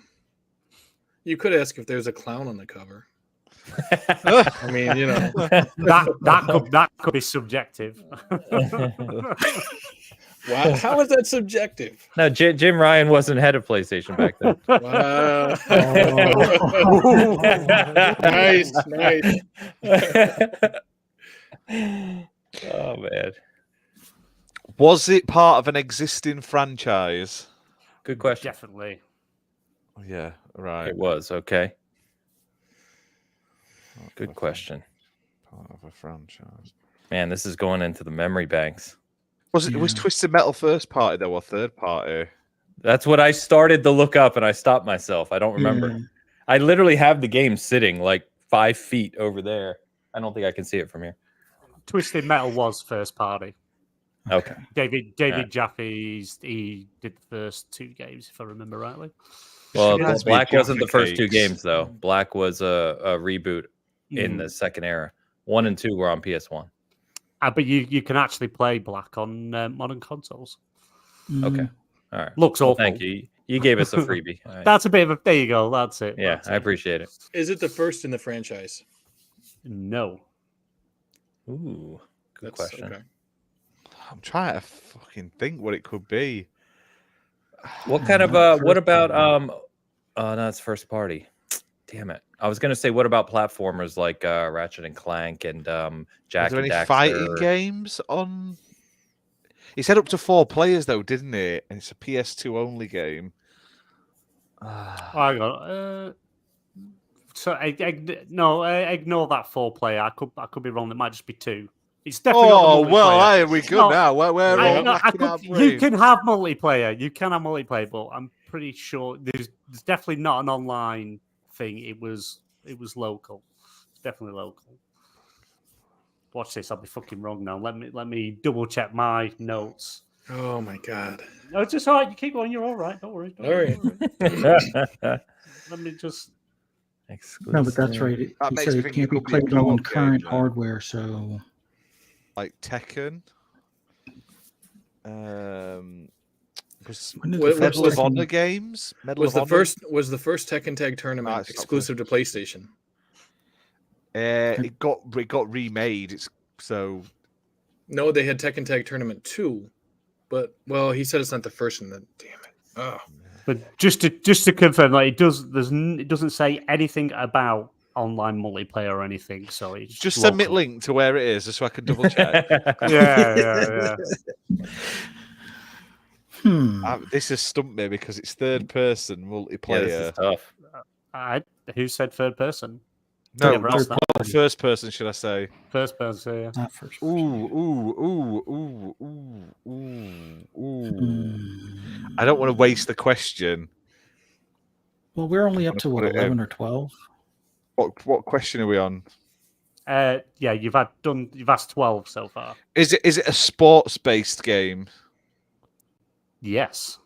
You could ask if there's a clown on the cover. I mean, that could be subjective. Wow, how is that subjective? No, Jim Ryan wasn't head of PlayStation back then. Wow. Nice. Oh man. Was it part of an existing franchise? Good question. Definitely. Yeah, right. It was okay. Good question. Part of a franchise. Man, this is going into the memory banks. Was Twisted Metal first party though, or third party? That's what I started to look up, and I stopped myself. I don't remember. Yeah. I literally have the game sitting like 5 feet over there. I don't think I can see it from here. Twisted Metal was first party. Okay. David Alright. Jaffe's, he did the first 2 games, if I remember rightly. Well, Reminds me Black of wasn't the first 2 Cakes. games, though. Black was a reboot in the second era. 1 and 2 were on PS1. But you can actually play Black on modern consoles. Okay. All right. Looks Well, awful. thank you. You gave us a freebie. All right. That's a bit of a... There you go. That's it. Yeah, That's I it. appreciate it. Is it the first in the franchise? No. Ooh, good That's question. okay. I'm trying to fucking think what it could be. What kind of what about oh no, it's first party. Damn it. I was gonna say what about platformers like Ratchet and Clank and Jack Are there and any Daxter? fighting games on? He said up to 4 players though, didn't it? And it's a PS2 only game. Hang on. So ignore that 4 player. I could be wrong. There might just be 2. It's definitely Oh not the well, multiplayer. are we good No, now? We're all lacking our you brains. can have multiplayer. You can have multiplayer, but I'm pretty sure there's definitely not an online thing. It was local. It's definitely local. Watch this. I'll be fucking wrong now. Let me double check my notes. Oh my god. No, it's just all right. You keep going. You're all right. Don't worry. All right. Let me just. No, but that's right. He That makes said me it think can't it be could be a played on co-op game, current though. hardware, so Like Tekken. Was When did What- the Medal first of Honor Tekken- games? Medal Was of the Honor? first Tekken Tag tournament it's not exclusive to PlayStation? It got remade. It's so No, they had Tekken Tag Tournament 2, but well, he said it's not the first one. Then damn it. Oh. But just to confirm, like it doesn't say anything about online multiplayer or anything. So it's just send me a local. link to where it is, just so I can double check. Yeah. This has stumped me because it's third person Yeah, multiplayer. this is tough. Who said third person? No, Never asked that. not first person, should I say? First person. Yeah. not first. Ooh. I don't want to waste the question. Well, we're only up to what, Put it 11 or 12? What question are we on? Yeah, you've asked 12 so far. Is it a sports based game? Yes.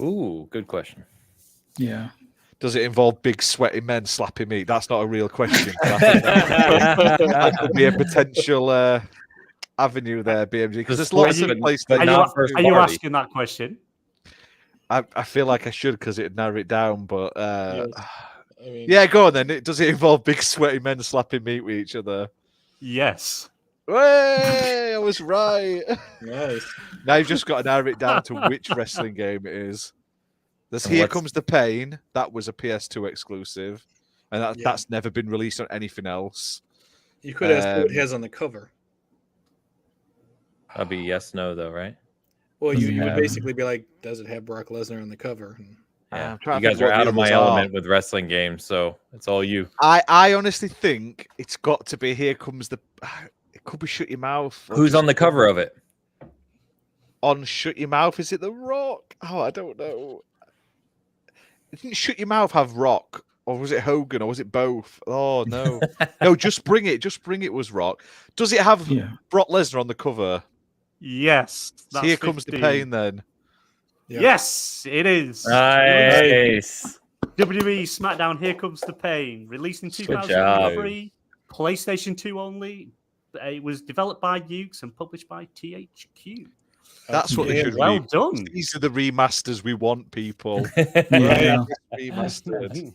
Ooh, good question. Yeah. Does it involve big sweaty men slapping meat? That's not a real question. But I think that could be a potential avenue there, BMG. Because there's lots of places. but Are not first you party. asking that question? I feel like I should because it'd narrow it down, but Yes. I mean, yeah, go on then. Does it involve big sweaty men slapping meat with each other? Yes. Hey, I was right. nice. Now you've just got to narrow it down to which wrestling game it is. There's And Here what's- Comes the Pain. That was a PS2 exclusive, and Yeah. that's never been released on anything else. You could ask what it has on the cover. That'd be yes, no, though, right? Well, you would Yeah. basically be like, does it have Brock Lesnar on the cover? And Yeah. I'm trying You to guys think are what the out of my others are. element with wrestling games, so it's all you. I honestly think it's got to be Here Comes the. It could be Shut Your Mouth. or Who's just on the cover of it? On Shut Your Mouth? Is it The Rock? Oh, I don't know. Didn't Shut Your Mouth have Rock? Or was it Hogan? Or was it both? Oh, no. No, Just Bring It. Just Bring It was Rock. Does it have Yeah. Brock Lesnar on the cover? Yes. So Here Comes the 15. Pain then. Yeah. Yes, it is. Nice. WWE SmackDown Here Comes the Pain. Released in Good 2003. PlayStation 2 only. It was developed by Ukes and published by THQ. That's what they Yeah, should Well read. done. These are the remasters we want, people. Yeah. Remastered.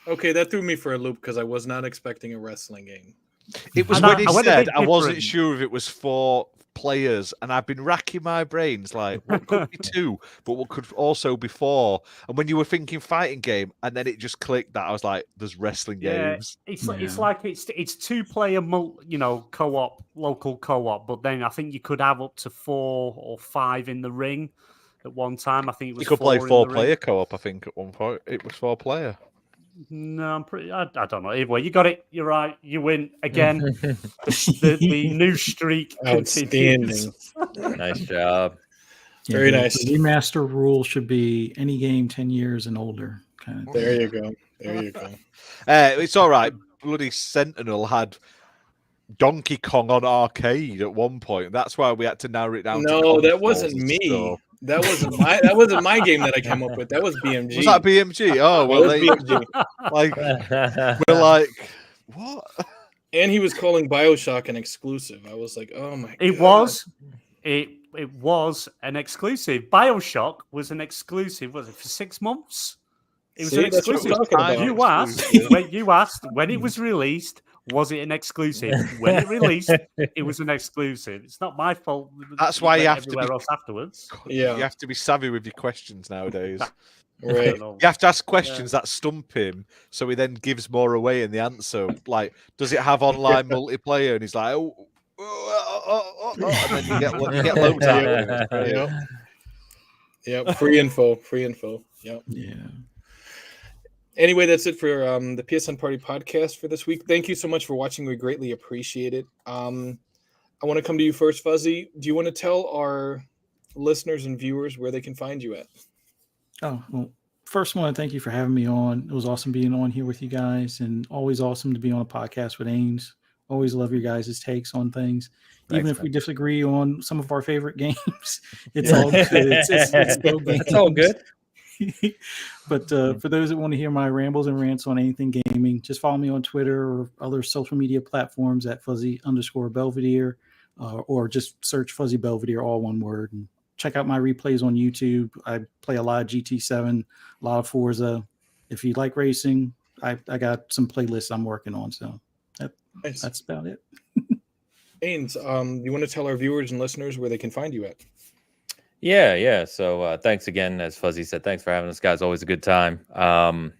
Okay, that threw me for a loop because I was not expecting a wrestling game. It was And when I he went a said bit I wasn't different. sure if it was 4 players, and I've been racking my brains like what could be 2, but what could also be 4. And when you were thinking fighting game, and then it just clicked that I was like, "There's wrestling Yeah, games." it's Yeah. like it's 2-player, co-op, local co-op. But then I think you could have up to 4 or 5 in the ring at one time. I think it was You could play four in the ring. 4-player co-op, I think, at one point. It was 4-player. No, I don't know. Either way, you got it. You're right. You win again. the new streak continues. Outstanding. Nice job. Yeah, Very the nice. remaster rule should be any game 10 years and older. Kind of thing. There you go. There you go. It's all right. Bloody Sentinel had Donkey Kong on arcade at one point. That's why we had to narrow it down. No, to that wasn't consoles and me. stuff. That wasn't my game that I came up with. That was BMG. Was that BMG? Oh, well, That was BMG. like we're like, what? And he was calling BioShock an exclusive. I was like, oh my god. It was an exclusive. BioShock was an exclusive. Was it for 6 months? It was See, an that's what I'm exclusive. talking about. You asked when it was released. Was it an exclusive? When it released, it was an exclusive. It's not my fault. That's why you have to everywhere be else afterwards. Yeah. You have to be savvy with your questions nowadays. Right. You have to ask questions that stump him, so he then gives more away in the answer. Like, does it have online multiplayer? And he's like, and then you get loads out of it. Yep. Free info. Yep. Yeah. Anyway, that's it for the PSN Party podcast for this week. Thank you so much for watching. We greatly appreciate it. I want to come to you first, Fuzzy. Do you want to tell our listeners and viewers where they can find you at? Oh, well, first, I want to thank you for having me on. It was awesome being on here with you guys, and always awesome to be on a podcast with Ames. Always love your guys' takes on things. Even if we disagree on some of our favorite games, it's all good. It's still good. It's all good. But for those that want to hear my rambles and rants on anything gaming, just follow me on Twitter or other social media platforms at Fuzzy_Belvedere, or just search Fuzzy Belvedere, all one word, and check out my replays on YouTube. I play a lot of GT7, a lot of Forza. If you like racing, I got some playlists I'm working on. So that's about it. Ains, you want to tell our viewers and listeners where they can find you at? Yeah. So thanks again, as Fuzzy said. Thanks for having us, guys. Always a good time. I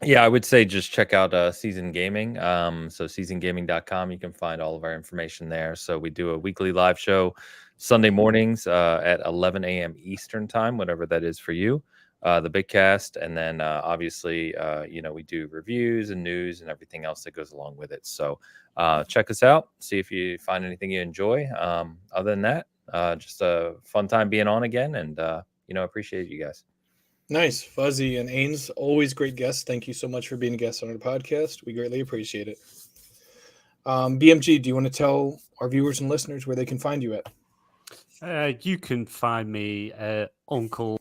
would say just check out Season Gaming. So seasongaming.com. You can find all of our information there. So we do a weekly live show Sunday mornings at 11 a.m. Eastern time, whatever that is for you. The big cast, and then obviously we do reviews and news and everything else that goes along with it. So check us out, see if you find anything you enjoy. Other than that, just a fun time being on again, and appreciate you guys. Nice. Fuzzy and Ains, always great guests. Thank you so much for being a guest on our podcast. We greatly appreciate it. BMG, do you want to tell our viewers and listeners where they can find you at? You can find me at Uncle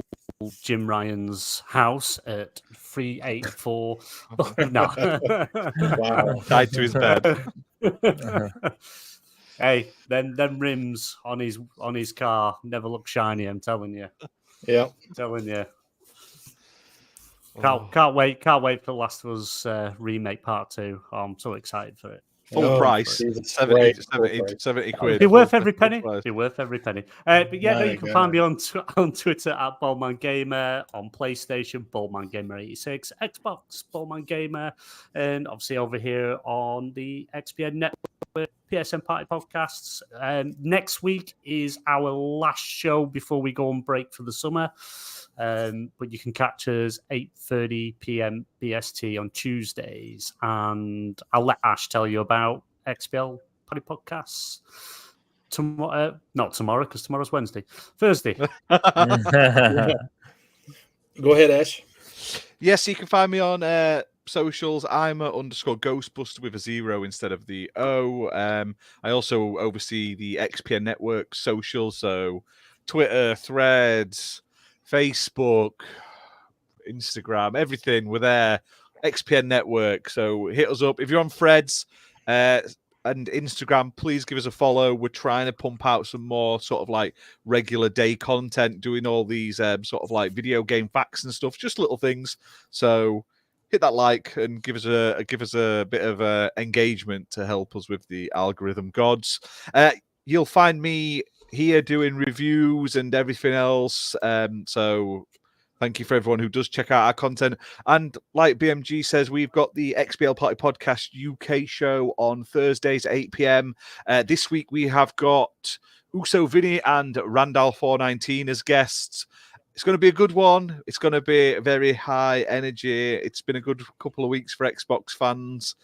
Jim Ryan's house at 384. No. Wow. Tied to his bed. Hey, then rims on his car never look shiny. I'm telling you. Yeah. I'm telling you. Can't wait for Last of Us remake part 2. I'm so excited for it. Full price, 70 quid. Be worth every penny. Be worth every penny. But yeah, you can find me on Twitter at BaldManGamer, on PlayStation, BaldManGamer86, Xbox, BaldManGamer, and obviously over here on the XPN Network, PSN Party Podcasts. Next week is our last show before we go on break for the summer. But you can catch us 8:30 p.m. BST on Tuesdays, and I'll let Ash tell you about XBL Party Podcasts tomorrow. Not tomorrow, because tomorrow's Wednesday. Thursday. Go ahead, Ash. Yes, you can find me on socials. I'm _Ghostbuster with a 0 instead of the O. I also oversee the XPN Network socials, so Twitter, Threads, Facebook, Instagram, everything. We're there. XPN Network. So hit us up. If you're on Threads and Instagram, please give us a follow. We're trying to pump out some more sort of like regular day content, doing all these sort of like video game facts and stuff, just little things. So hit that like and give us a bit of engagement to help us with the algorithm gods. You'll find me here doing reviews and everything else. So thank you for everyone who does check out our content. And like BMG says, we've got the XBL Party Podcast UK show on Thursdays at 8 p.m. This week we have got Uso Vinny and Randall419 as guests. It's going to be a good one. It's going to be very high energy. It's been a good couple of weeks for Xbox fans.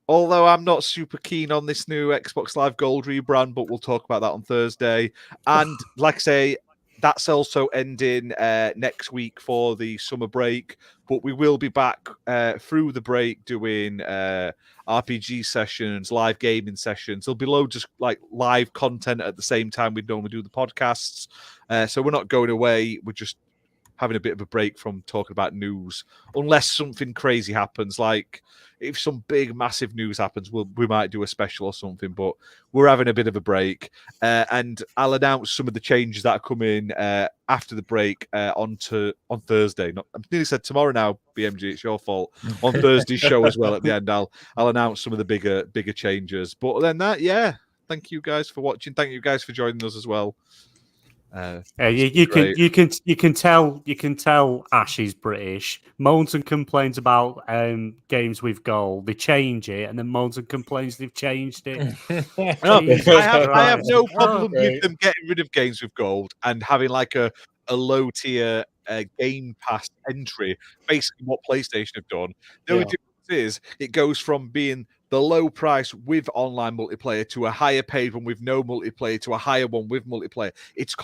Although I'm not super keen on this new Xbox Live Gold rebrand, but we'll talk about that on Thursday. And like I say, that's also ending next week for the summer break. But we will be back through the break doing RPG sessions, live gaming sessions. There'll be loads of like live content at the same time we'd normally do the podcasts. So we're not going away. We're just having a bit of a break from talking about news, unless something crazy happens. Like if some big, massive news happens, we might do a special or something. But we're having a bit of a break, and I'll announce some of the changes that are coming after the break on Thursday. I nearly said tomorrow now, BMG. It's your fault. On Thursday's show as well. At the end, I'll announce some of the bigger changes. But then that, yeah. Thank you guys for watching. Thank you guys for joining us as well. You can tell Ash is British. Moans and complains about games with gold. They change it, and then moans and complains they've changed it. I have no problem with them getting rid of games with gold and having like a low tier Game Pass entry. Basically, what PlayStation have done. The only difference is it goes from being the low price with online multiplayer to a higher paid one with no multiplayer to a higher one with multiplayer. It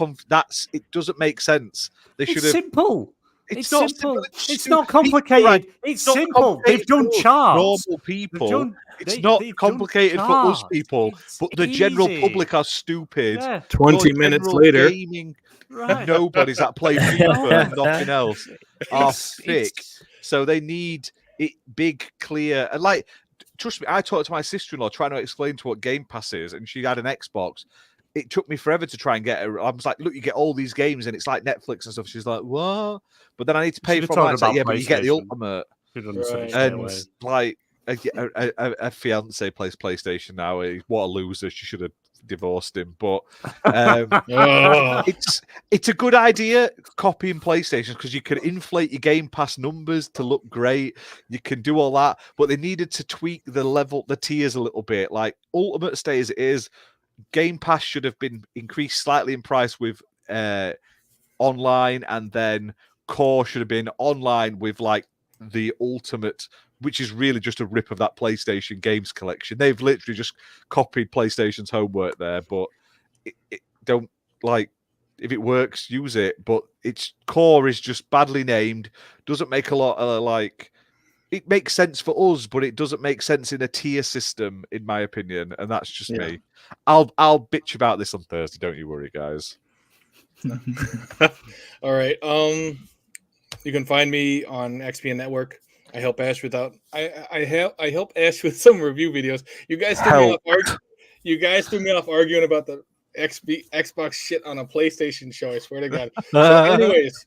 doesn't make sense. It's simple. It's not simple. simple. It's not complicated. Right. It's simple. They've done charts. Normal people. It's not complicated for us people, but the general public are stupid. Yeah. 20 minutes later. Gaming, nobody's that play FIFA and nothing else are thick. So they need it big, clear, and like. Trust me, I talked to my sister-in-law trying to explain to her what Game Pass is, and she had an Xbox. It took me forever to try and get her. I was like, look, you get all these games, and it's like Netflix and stuff. She's like, what? But then I need to pay for it. Like, yeah, but you get the Ultimate. Right. And like, a fiance plays PlayStation now. What a loser. She should have divorced him. But it's a good idea copying PlayStation because you can inflate your Game Pass numbers to look great. You can do all that, but they needed to tweak the tiers a little bit. Like Ultimate stays as it is. Game Pass should have been increased slightly in price with online, and then Core should have been online with like the Ultimate, which is really just a rip of that PlayStation games collection. They've literally just copied PlayStation's homework there, but it don't like if it works, use it. But its Core is just badly named. Doesn't make a lot of like. It makes sense for us, but it doesn't make sense in a tier system, in my opinion. And that's just me. I'll bitch about this on Thursday. Don't you worry, guys. All right. You can find me on XPN Network. I help Ash I help Ash with some review videos. You guys threw me off arguing about the Xbox shit on a PlayStation show. I swear to God. So anyways,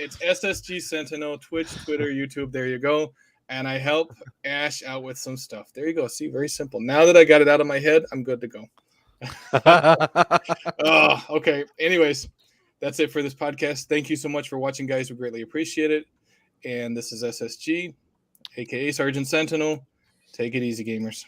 it's SSG Sentinel, Twitch, Twitter, YouTube. There you go. And I help Ash out with some stuff. There you go. See, very simple. Now that I got it out of my head, I'm good to go. Okay. Anyways, that's it for this podcast. Thank you so much for watching, guys. We greatly appreciate it. And this is SSG, aka Sergeant Sentinel. Take it easy, gamers.